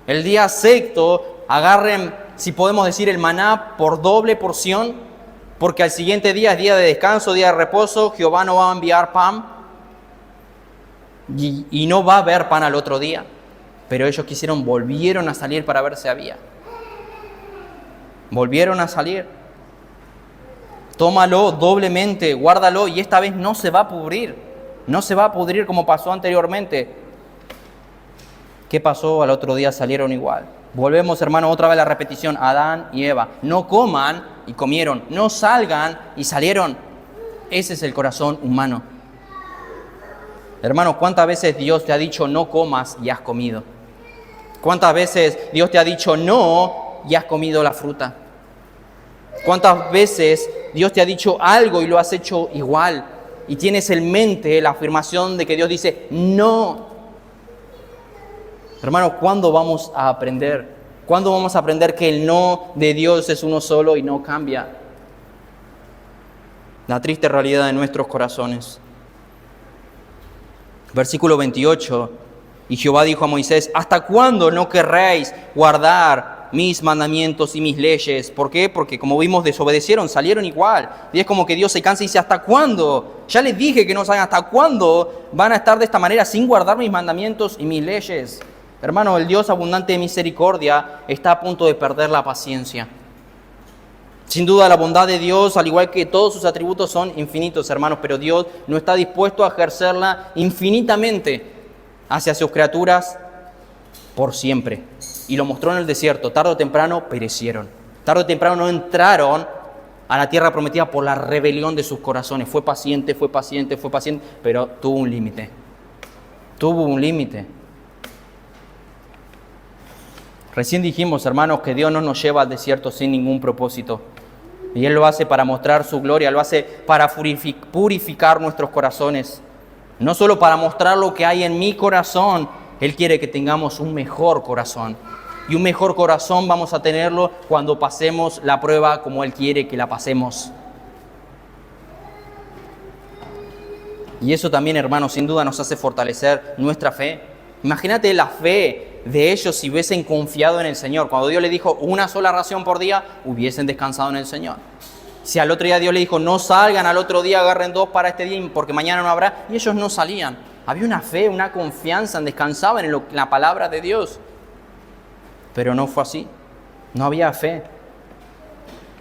El día sexto agarren, si podemos decir, el maná por doble porción, porque al siguiente día es día de descanso, día de reposo. Jehová no va a enviar pan y no va a haber pan al otro día. Pero ellos volvieron a salir para ver si había. Volvieron a salir. Tómalo doblemente, guárdalo y esta vez no se va a pudrir. No se va a pudrir como pasó anteriormente. ¿Qué pasó? Al otro día salieron igual. Volvemos, hermano, otra vez a la repetición. Adán y Eva. No coman y comieron. No salgan y salieron. Ese es el corazón humano. Hermano, ¿cuántas veces Dios te ha dicho no comas y has comido? ¿Cuántas veces Dios te ha dicho no y has comido la fruta? ¿Cuántas veces Dios te ha dicho algo y lo has hecho igual? Y tienes en mente la afirmación de que Dios dice no. Hermano, ¿cuándo vamos a aprender? ¿Cuándo vamos a aprender que el no de Dios es uno solo y no cambia? La triste realidad de nuestros corazones. Versículo 28. Y Jehová dijo a Moisés: ¿hasta cuándo no querréis guardar mis mandamientos y mis leyes? ¿Por qué? Porque como vimos, desobedecieron, salieron igual. Y es como que Dios se cansa y dice: ¿hasta cuándo? Ya les dije que no saben. ¿Hasta cuándo van a estar de esta manera sin guardar mis mandamientos y mis leyes? Hermano, el Dios abundante de misericordia está a punto de perder la paciencia. Sin duda, la bondad de Dios, al igual que todos sus atributos, son infinitos, hermanos, pero Dios no está dispuesto a ejercerla infinitamente hacia sus criaturas por siempre. Y lo mostró en el desierto. Tarde o temprano perecieron. Tarde o temprano no entraron a la tierra prometida por la rebelión de sus corazones. Fue paciente, pero tuvo un límite. Tuvo un límite. Recién dijimos, hermanos, que Dios no nos lleva al desierto sin ningún propósito. Y Él lo hace para mostrar su gloria, lo hace para purificar nuestros corazones. No solo para mostrar lo que hay en mi corazón, Él quiere que tengamos un mejor corazón. Y un mejor corazón vamos a tenerlo cuando pasemos la prueba como Él quiere que la pasemos. Y eso también, hermanos, sin duda nos hace fortalecer nuestra fe. Imagínate la fe de ellos si hubiesen confiado en el Señor. Cuando Dios les dijo una sola ración por día, hubiesen descansado en el Señor. Si al otro día Dios les dijo no salgan, al otro día agarren 2 para este día porque mañana no habrá, y ellos no salían. Había una fe, una confianza, descansaban en la palabra de Dios. Pero no fue así, no había fe.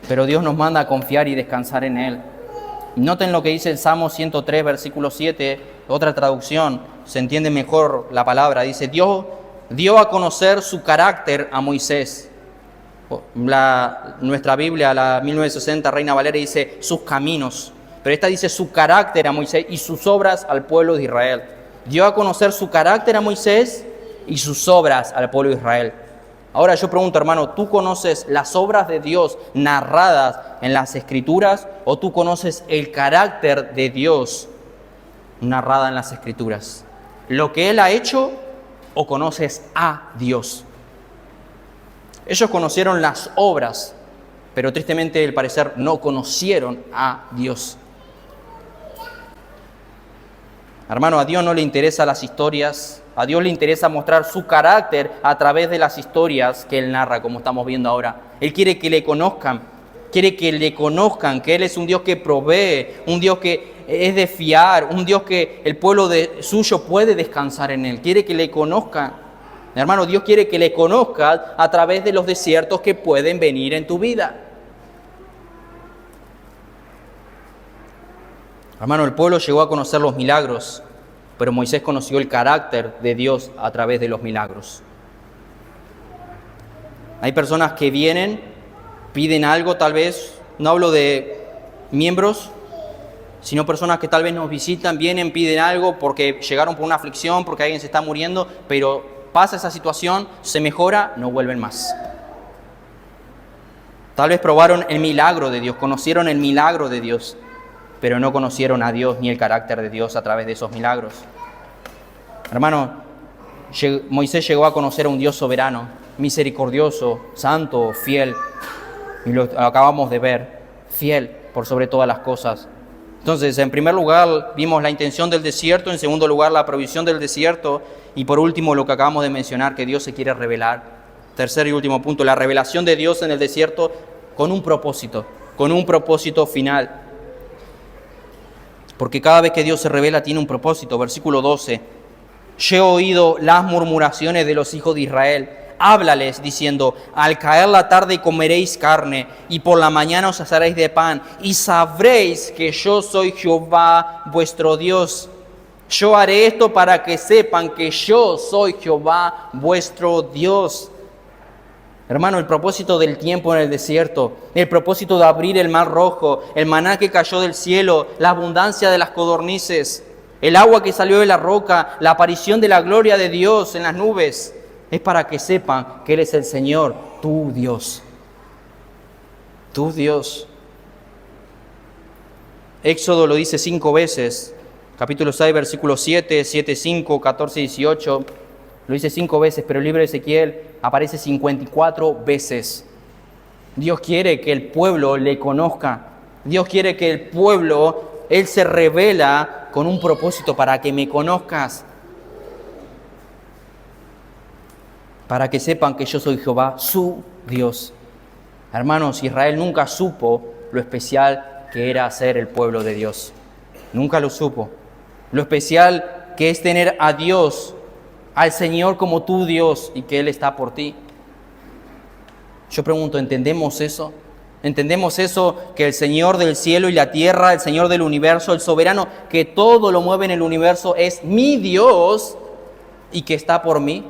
Pero Dios nos manda a confiar y descansar en Él. Noten lo que dice el Salmo 103, versículo 7, otra traducción, se entiende mejor la palabra. Dice: Dios dio a conocer su carácter a Moisés. Nuestra Biblia, la 1960 Reina Valera, dice sus caminos. Pero esta dice su carácter a Moisés y sus obras al pueblo de Israel. Dio a conocer su carácter a Moisés y sus obras al pueblo de Israel. Ahora yo pregunto, hermano, ¿tú conoces las obras de Dios narradas en las Escrituras o tú conoces el carácter de Dios narrada en las Escrituras? ¿Lo que Él ha hecho o conoces a Dios? Ellos conocieron las obras, pero tristemente al parecer no conocieron a Dios. Hermano, a Dios no le interesan las historias, a Dios le interesa mostrar su carácter a través de las historias que Él narra, como estamos viendo ahora. Él quiere que le conozcan, que Él es un Dios que provee, un Dios que es de fiar, un Dios que el pueblo suyo puede descansar en Él. Quiere que le conozcan. Hermano, Dios quiere que le conozcas a través de los desiertos que pueden venir en tu vida. Hermano, el pueblo llegó a conocer los milagros, pero Moisés conoció el carácter de Dios a través de los milagros. Hay personas que vienen, piden algo tal vez, no hablo de miembros, sino personas que tal vez nos visitan, vienen, piden algo porque llegaron por una aflicción, porque alguien se está muriendo, pero pasa esa situación, se mejora, no vuelven más. Tal vez probaron el milagro de Dios, conocieron el milagro de Dios, pero no conocieron a Dios ni el carácter de Dios a través de esos milagros. Hermano, Moisés llegó a conocer a un Dios soberano, misericordioso, santo, fiel, y lo acabamos de ver, fiel por sobre todas las cosas. Entonces, en primer lugar, vimos la intención del desierto, en segundo lugar, la provisión del desierto, y por último, lo que acabamos de mencionar, que Dios se quiere revelar. Tercer y último punto, la revelación de Dios en el desierto con un propósito final. Porque cada vez que Dios se revela tiene un propósito. Versículo 12. Yo he oído las murmuraciones de los hijos de Israel. Háblales diciendo: al caer la tarde comeréis carne, y por la mañana os asaréis de pan, y sabréis que yo soy Jehová vuestro Dios. Yo haré esto para que sepan que yo soy Jehová vuestro Dios. Hermano, el propósito del tiempo en el desierto, el propósito de abrir el mar rojo, el maná que cayó del cielo, la abundancia de las codornices, el agua que salió de la roca, la aparición de la gloria de Dios en las nubes, es para que sepan que Él es el Señor, tu Dios. Tu Dios. Éxodo lo dice 5 veces, capítulo 6, versículos 7, 7, 5, 14, 18. Lo dice 5 veces, pero el libro de Ezequiel aparece 54 veces. Dios quiere que el pueblo le conozca. Dios quiere que el pueblo, Él se revela con un propósito para que me conozcas. Para que sepan que yo soy Jehová, su Dios. Hermanos, Israel nunca supo lo especial que era ser el pueblo de Dios. Nunca lo supo. Lo especial que es tener a Dios, al Señor como tu Dios y que Él está por ti. Yo pregunto, ¿entendemos eso? ¿Entendemos eso? Que el Señor del cielo y la tierra, el Señor del universo, el soberano que todo lo mueve en el universo es mi Dios y que está por mí.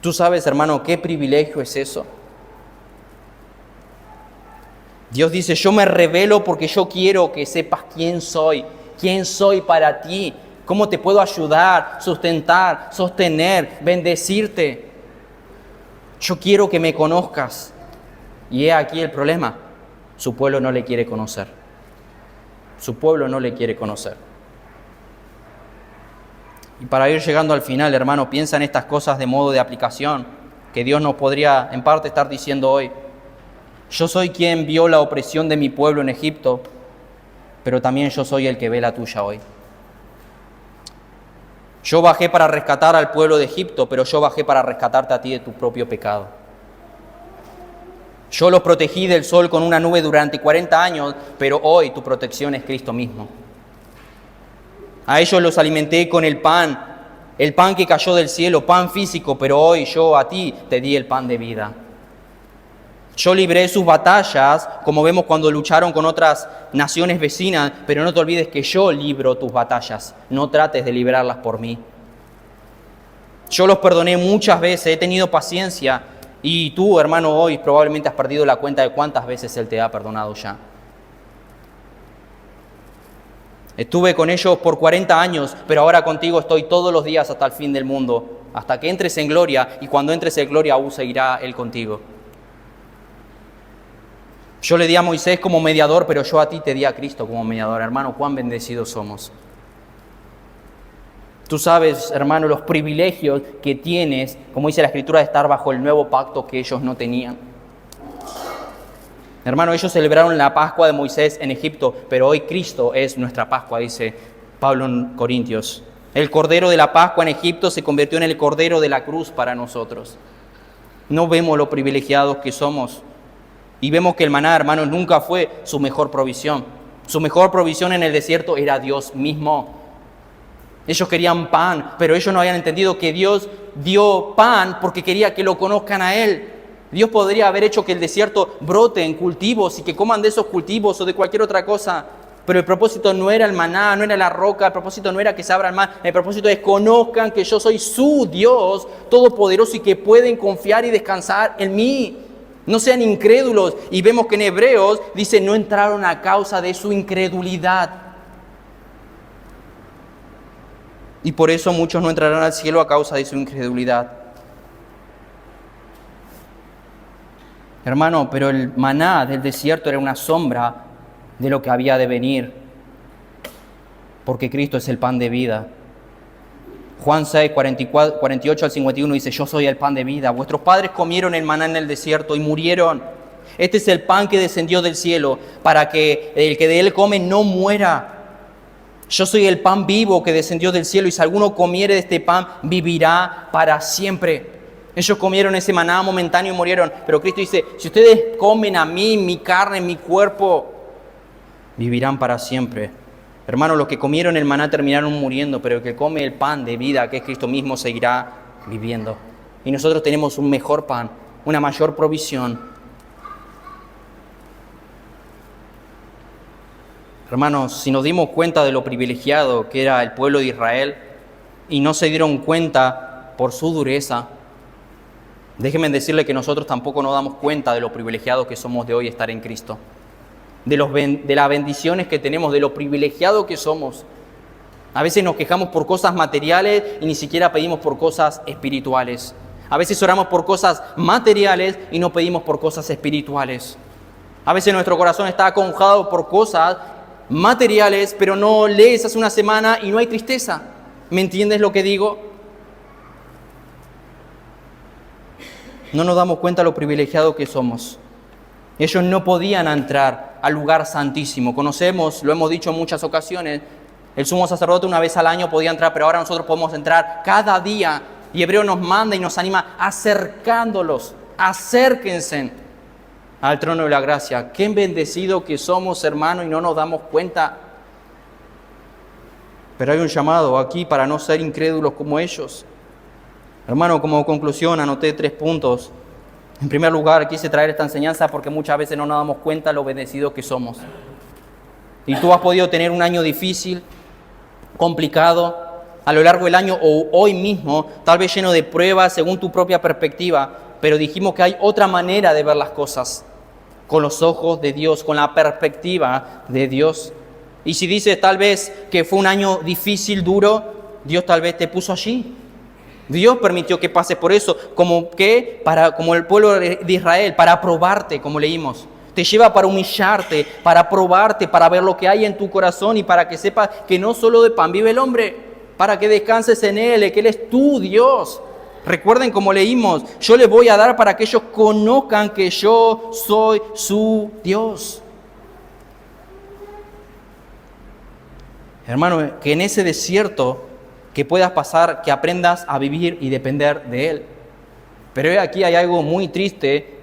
Tú sabes, hermano, qué privilegio es eso. Dios dice, yo me revelo porque yo quiero que sepas quién soy para ti. ¿Cómo te puedo ayudar, sustentar, sostener, bendecirte? Yo quiero que me conozcas. Y he aquí el problema. Su pueblo no le quiere conocer. Su pueblo no le quiere conocer. Y para ir llegando al final, hermano, piensa en estas cosas de modo de aplicación que Dios nos podría en parte estar diciendo hoy. Yo soy quien vio la opresión de mi pueblo en Egipto, pero también yo soy el que ve la tuya hoy. Yo bajé para rescatar al pueblo de Egipto, pero yo bajé para rescatarte a ti de tu propio pecado. Yo los protegí del sol con una nube durante 40 años, pero hoy tu protección es Cristo mismo. A ellos los alimenté con el pan que cayó del cielo, pan físico, pero hoy yo a ti te di el pan de vida. Yo libré sus batallas, como vemos cuando lucharon con otras naciones vecinas, pero no te olvides que yo libro tus batallas. No trates de librarlas por mí. Yo los perdoné muchas veces, he tenido paciencia. Y tú, hermano, hoy probablemente has perdido la cuenta de cuántas veces Él te ha perdonado ya. Estuve con ellos por 40 años, pero ahora contigo estoy todos los días hasta el fin del mundo, hasta que entres en gloria, y cuando entres en gloria aún seguirá Él contigo. Yo le di a Moisés como mediador, pero yo a ti te di a Cristo como mediador. Hermano, cuán bendecidos somos. Tú sabes, hermano, los privilegios que tienes, como dice la Escritura, de estar bajo el nuevo pacto que ellos no tenían. Hermano, ellos celebraron la Pascua de Moisés en Egipto, pero hoy Cristo es nuestra Pascua, dice Pablo en Corintios. El Cordero de la Pascua en Egipto se convirtió en el Cordero de la cruz para nosotros. No vemos lo privilegiados que somos. Y vemos que el maná, hermanos, nunca fue su mejor provisión. Su mejor provisión en el desierto era Dios mismo. Ellos querían pan, pero ellos no habían entendido que Dios dio pan porque quería que lo conozcan a Él. Dios podría haber hecho que el desierto brote en cultivos y que coman de esos cultivos o de cualquier otra cosa. Pero el propósito no era el maná, no era la roca, el propósito no era que se abra el mar. El propósito es conozcan que yo soy su Dios todopoderoso y que pueden confiar y descansar en mí. No sean incrédulos. Y vemos que en Hebreos dice, no entraron a causa de su incredulidad. Y por eso muchos no entrarán al cielo a causa de su incredulidad. Hermano, pero el maná del desierto era una sombra de lo que había de venir. Porque Cristo es el pan de vida. Juan 6, 48 al 51 dice, yo soy el pan de vida. Vuestros padres comieron el maná en el desierto y murieron. Este es el pan que descendió del cielo, para que el que de él come no muera. Yo soy el pan vivo que descendió del cielo, y si alguno comiere de este pan, vivirá para siempre. Ellos comieron ese maná momentáneo y murieron. Pero Cristo dice, si ustedes comen a mí, mi carne, mi cuerpo, vivirán para siempre. Hermanos, los que comieron el maná terminaron muriendo, pero el que come el pan de vida, que es Cristo mismo, seguirá viviendo. Y nosotros tenemos un mejor pan, una mayor provisión. Hermanos, si nos dimos cuenta de lo privilegiado que era el pueblo de Israel y no se dieron cuenta por su dureza, Déjenme decirle que nosotros tampoco nos damos cuenta de lo privilegiados que somos de hoy estar en Cristo. De las bendiciones que tenemos, de lo privilegiados que somos. A veces nos quejamos por cosas materiales y ni siquiera pedimos por cosas espirituales. A veces oramos por cosas materiales y no pedimos por cosas espirituales. A veces nuestro corazón está aconjado por cosas materiales, pero no lees hace una semana y no hay tristeza. ¿Me entiendes lo que digo? No nos damos cuenta de lo privilegiados que somos. Ellos no podían entrar al lugar santísimo. Conocemos, lo hemos dicho en muchas ocasiones, el sumo sacerdote una vez al año podía entrar, pero ahora nosotros podemos entrar cada día. Y Hebreo nos manda y nos anima acercándolos. Acérquense al trono de la gracia. Qué bendecido que somos, hermanos, y no nos damos cuenta. Pero hay un llamado aquí para no ser incrédulos como ellos. Hermano, como conclusión anoté 3 puntos. En primer lugar, quise traer esta enseñanza porque muchas veces no nos damos cuenta de lo bendecidos que somos. Y tú has podido tener un año difícil, complicado, a lo largo del año o hoy mismo, tal vez lleno de pruebas según tu propia perspectiva, pero dijimos que hay otra manera de ver las cosas, con los ojos de Dios, con la perspectiva de Dios. Y si dices tal vez que fue un año difícil, duro, Dios tal vez te puso allí. Dios permitió que pases por eso, como el pueblo de Israel, para probarte, como leímos. Te lleva para humillarte, para probarte, para ver lo que hay en tu corazón y para que sepas que no solo de pan vive el hombre, para que descanses en Él, que Él es tu Dios. Recuerden como leímos, yo les voy a dar para que ellos conozcan que yo soy su Dios. Hermano, que en ese desierto que puedas pasar, que aprendas a vivir y depender de Él. Pero aquí hay algo muy triste,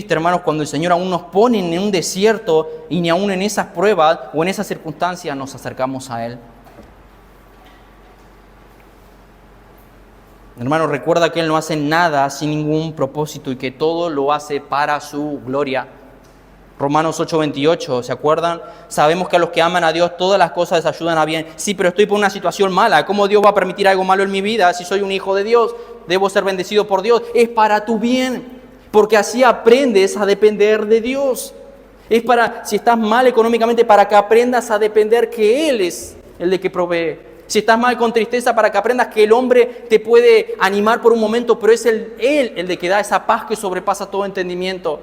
hermanos, cuando el Señor aún nos pone en un desierto y ni aún en esas pruebas o en esas circunstancias nos acercamos a Él. Hermano, recuerda que Él no hace nada sin ningún propósito y que todo lo hace para su gloria. Romanos 8:28, ¿se acuerdan? Sabemos que a los que aman a Dios todas las cosas les ayudan a bien. Sí, pero estoy por una situación mala. ¿Cómo Dios va a permitir algo malo en mi vida? Si soy un hijo de Dios, debo ser bendecido por Dios. Es para tu bien, porque así aprendes a depender de Dios. Es para, si estás mal económicamente, para que aprendas a depender que Él es el de que provee. Si estás mal con tristeza, para que aprendas que el hombre te puede animar por un momento, pero es Él el de que da esa paz que sobrepasa todo entendimiento.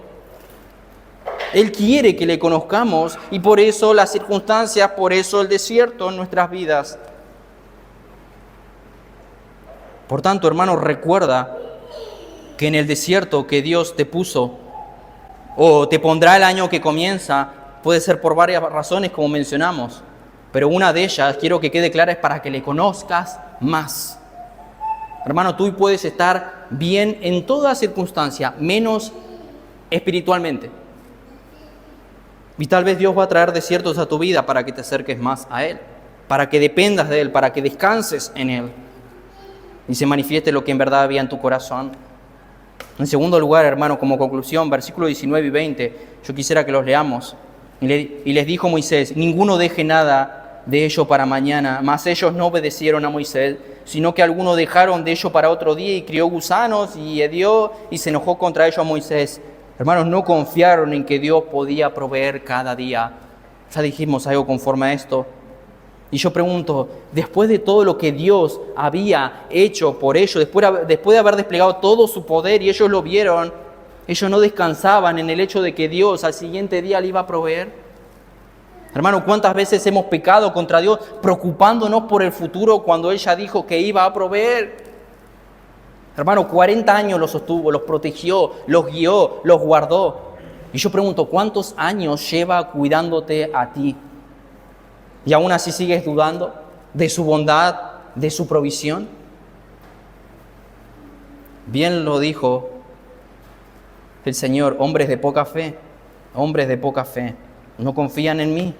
Él quiere que le conozcamos y por eso las circunstancias, por eso el desierto en nuestras vidas. Por tanto, hermano, recuerda que en el desierto que Dios te puso o te pondrá el año que comienza, puede ser por varias razones como mencionamos, pero una de ellas, quiero que quede clara, es para que le conozcas más. Hermano, tú puedes estar bien en toda circunstancia, menos espiritualmente. Y tal vez Dios va a traer desiertos a tu vida para que te acerques más a Él, para que dependas de Él, para que descanses en Él y se manifieste lo que en verdad había en tu corazón. En segundo lugar, hermano, como conclusión, versículos 19 y 20, yo quisiera que los leamos. Y les dijo Moisés, ninguno deje nada de ello para mañana, mas ellos no obedecieron a Moisés, sino que algunos dejaron de ello para otro día y crió gusanos y hedió y se enojó contra ellos a Moisés. Hermanos, no confiaron en que Dios podía proveer cada día. Ya dijimos algo conforme a esto. Y yo pregunto, después de todo lo que Dios había hecho por ellos, después de haber desplegado todo su poder y ellos lo vieron, ellos no descansaban en el hecho de que Dios al siguiente día le iba a proveer. Hermano, ¿cuántas veces hemos pecado contra Dios preocupándonos por el futuro cuando Él ya dijo que iba a proveer? Hermano, 40 años los sostuvo, los protegió, los guió, los guardó. Y yo pregunto, ¿cuántos años lleva cuidándote a ti? ¿Y aún así sigues dudando de su bondad, de su provisión? Bien lo dijo el Señor, hombres de poca fe, ¿no confían en mí?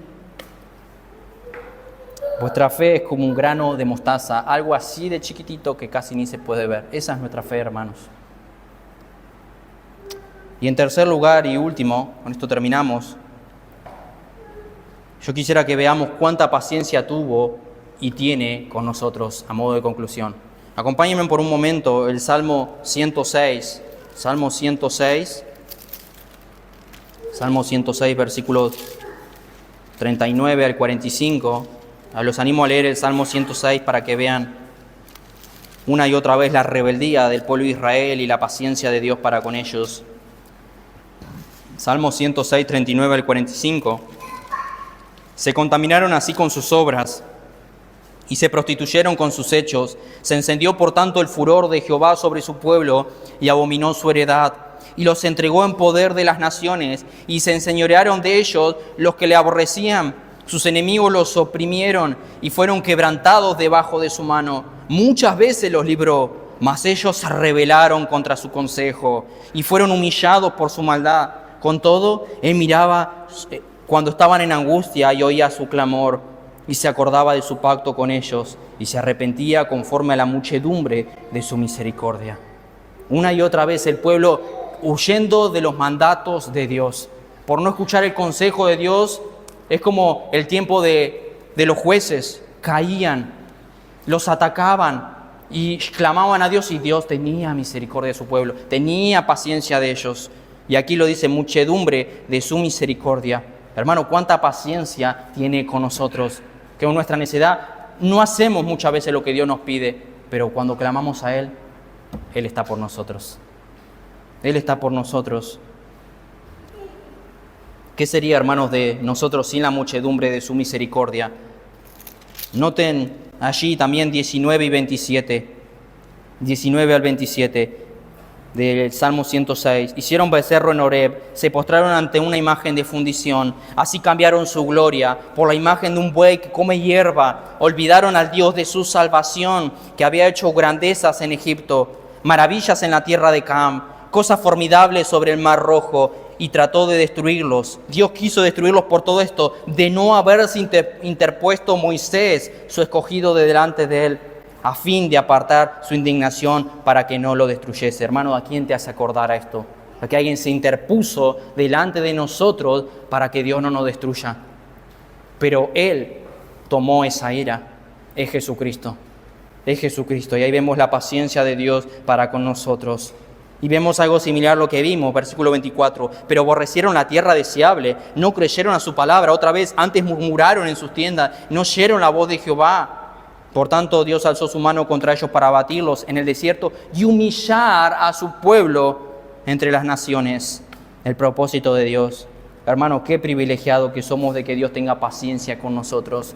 Vuestra fe es como un grano de mostaza, algo así de chiquitito que casi ni se puede ver. Esa es nuestra fe, hermanos. Y en tercer lugar y último, con esto terminamos, yo quisiera que veamos cuánta paciencia tuvo y tiene con nosotros a modo de conclusión. Acompáñenme por un momento el Salmo 106. Salmo 106. Salmo 106, versículos 39 al 45. Los animo a leer el Salmo 106 para que vean una y otra vez la rebeldía del pueblo de Israel y la paciencia de Dios para con ellos. Salmo 106, 39 al 45. Se contaminaron así con sus obras y se prostituyeron con sus hechos. Se encendió por tanto el furor de Jehová sobre su pueblo y abominó su heredad. Y los entregó en poder de las naciones y se enseñorearon de ellos los que le aborrecían. Sus enemigos los oprimieron y fueron quebrantados debajo de su mano. Muchas veces los libró, mas ellos se rebelaron contra su consejo y fueron humillados por su maldad. Con todo, él miraba cuando estaban en angustia y oía su clamor y se acordaba de su pacto con ellos y se arrepentía conforme a la muchedumbre de su misericordia. Una y otra vez el pueblo huyendo de los mandatos de Dios. Por no escuchar el consejo de Dios, es como el tiempo de los jueces. Caían, los atacaban y clamaban a Dios y Dios tenía misericordia de su pueblo, tenía paciencia de ellos. Y aquí lo dice, muchedumbre de su misericordia. Hermano, cuánta paciencia tiene con nosotros, que en nuestra necedad no hacemos muchas veces lo que Dios nos pide, pero cuando clamamos a Él, Él está por nosotros. Él está por nosotros. ¿Qué sería, hermanos, de nosotros sin la muchedumbre de su misericordia? Noten allí también 19 y 27. 19 al 27 del Salmo 106. Hicieron becerro en Horeb, se postraron ante una imagen de fundición. Así cambiaron su gloria por la imagen de un buey que come hierba. Olvidaron al Dios de su salvación, que había hecho grandezas en Egipto, maravillas en la tierra de Cam, cosas formidables sobre el mar Rojo, y trató de destruirlos. Dios quiso destruirlos por todo esto, de no haberse interpuesto Moisés, su escogido, de delante de él, a fin de apartar su indignación para que no lo destruyese. Hermano, ¿a quién te hace acordar a esto? A que alguien se interpuso delante de nosotros para que Dios no nos destruya. Pero Él tomó esa ira. Es Jesucristo. Es Jesucristo. Y ahí vemos la paciencia de Dios para con nosotros. Y vemos algo similar a lo que vimos, versículo 24. Pero aborrecieron la tierra deseable, no creyeron a su palabra. Otra vez, antes murmuraron en sus tiendas, no oyeron la voz de Jehová. Por tanto, Dios alzó su mano contra ellos para abatirlos en el desierto y humillar a su pueblo entre las naciones. El propósito de Dios. Hermano, qué privilegiado que somos de que Dios tenga paciencia con nosotros.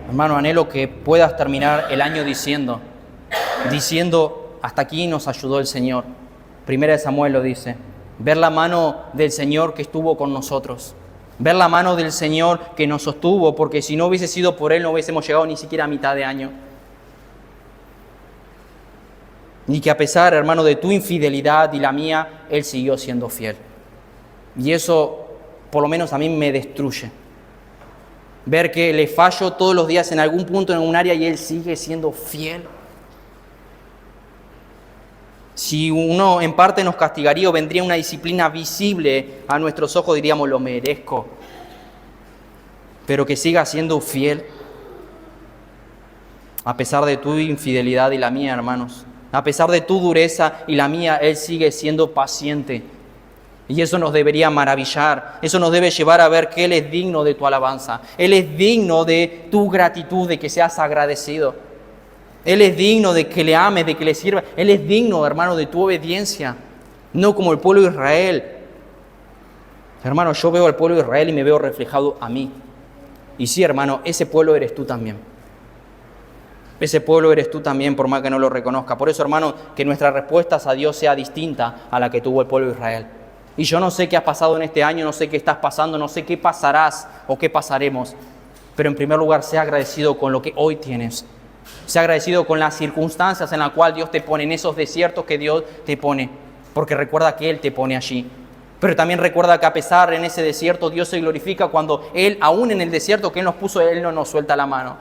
Hermano, anhelo que puedas terminar el año diciendo, hasta aquí nos ayudó el Señor. Primera de Samuel lo dice, ver la mano del Señor que estuvo con nosotros. Ver la mano del Señor que nos sostuvo, porque si no hubiese sido por Él no hubiésemos llegado ni siquiera a mitad de año. Y que a pesar, hermano, de tu infidelidad y la mía, Él siguió siendo fiel. Y eso, por lo menos a mí, me destruye. Ver que le fallo todos los días en algún punto, en un área, y Él sigue siendo fiel. Si uno en parte nos castigaría o vendría una disciplina visible a nuestros ojos, diríamos, lo merezco. Pero que siga siendo fiel, a pesar de tu infidelidad y la mía, hermanos. A pesar de tu dureza y la mía, Él sigue siendo paciente. Y eso nos debería maravillar. Eso nos debe llevar a ver que Él es digno de tu alabanza. Él es digno de tu gratitud, de que seas agradecido. Él es digno de que le ames, de que le sirvas. Él es digno, hermano, de tu obediencia. No como el pueblo de Israel. Hermano, yo veo al pueblo de Israel y me veo reflejado a mí. Y sí, hermano, ese pueblo eres tú también. Ese pueblo eres tú también, por más que no lo reconozca. Por eso, hermano, que nuestras respuestas a Dios sea distinta a la que tuvo el pueblo de Israel. Y yo no sé qué has pasado en este año, no sé qué estás pasando, no sé qué pasarás o qué pasaremos. Pero en primer lugar, sea agradecido con lo que hoy tienes. Sea agradecido con las circunstancias en las cuales Dios te pone, en esos desiertos que Dios te pone. Porque recuerda que Él te pone allí. Pero también recuerda que a pesar en ese desierto, Dios se glorifica cuando Él, aún en el desierto que Él nos puso, Él no nos suelta la mano.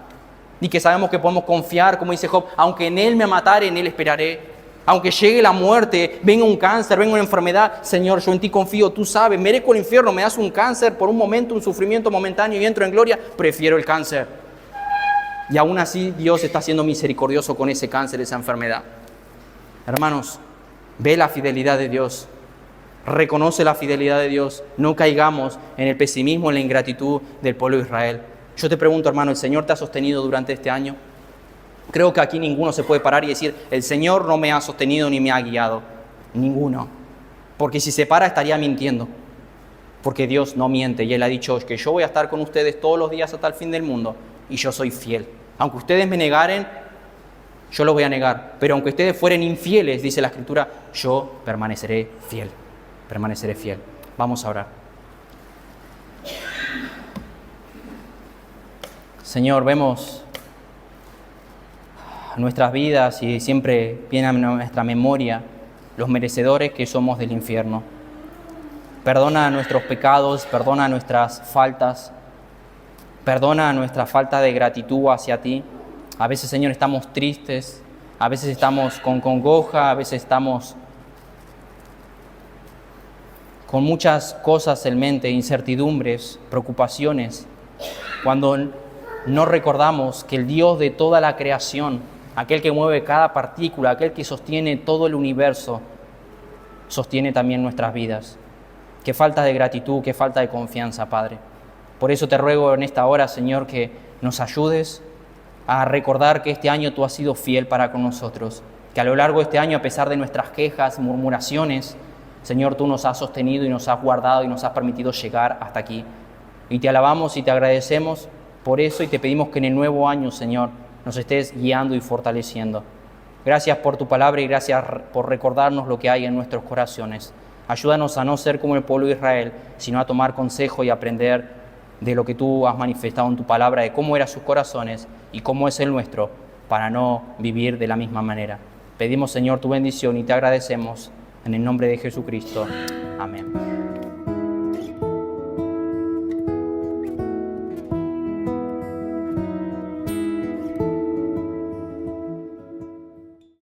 Y que sabemos que podemos confiar, como dice Job, aunque en Él me matare, en Él esperaré. Aunque llegue la muerte, venga un cáncer, venga una enfermedad, Señor, yo en ti confío, tú sabes, merezco el infierno, me das un cáncer por un momento, un sufrimiento momentáneo y entro en gloria, prefiero el cáncer. Y aún así Dios está siendo misericordioso con ese cáncer, esa enfermedad. Hermanos, ve la fidelidad de Dios. Reconoce la fidelidad de Dios. No caigamos en el pesimismo, en la ingratitud del pueblo de Israel. Yo te pregunto, hermano, ¿el Señor te ha sostenido durante este año? Creo que aquí ninguno se puede parar y decir, el Señor no me ha sostenido ni me ha guiado. Ninguno. Porque si se para estaría mintiendo. Porque Dios no miente y Él ha dicho que yo voy a estar con ustedes todos los días hasta el fin del mundo y yo soy fiel. Aunque ustedes me negaren, yo los voy a negar. Pero aunque ustedes fueren infieles, dice la Escritura, yo permaneceré fiel. Permaneceré fiel. Vamos a orar. Señor, vemos nuestras vidas y siempre viene a nuestra memoria los merecedores que somos del infierno. Perdona nuestros pecados, perdona nuestras faltas, perdona nuestra falta de gratitud hacia ti. A veces, Señor, estamos tristes, a veces estamos con congoja, a veces estamos con muchas cosas en mente, incertidumbres, preocupaciones, cuando no recordamos que el Dios de toda la creación, aquel que mueve cada partícula, aquel que sostiene todo el universo, sostiene también nuestras vidas. Qué falta de gratitud, qué falta de confianza, Padre. Por eso te ruego en esta hora, Señor, que nos ayudes a recordar que este año tú has sido fiel para con nosotros, que a lo largo de este año, a pesar de nuestras quejas, murmuraciones, Señor, tú nos has sostenido y nos has guardado y nos has permitido llegar hasta aquí. Y te alabamos y te agradecemos por eso y te pedimos que en el nuevo año, Señor, nos estés guiando y fortaleciendo. Gracias por tu palabra y gracias por recordarnos lo que hay en nuestros corazones. Ayúdanos a no ser como el pueblo de Israel, sino a tomar consejo y aprender de lo que tú has manifestado en tu palabra, de cómo eran sus corazones y cómo es el nuestro, para no vivir de la misma manera. Pedimos, Señor, tu bendición y te agradecemos en el nombre de Jesucristo. Amén.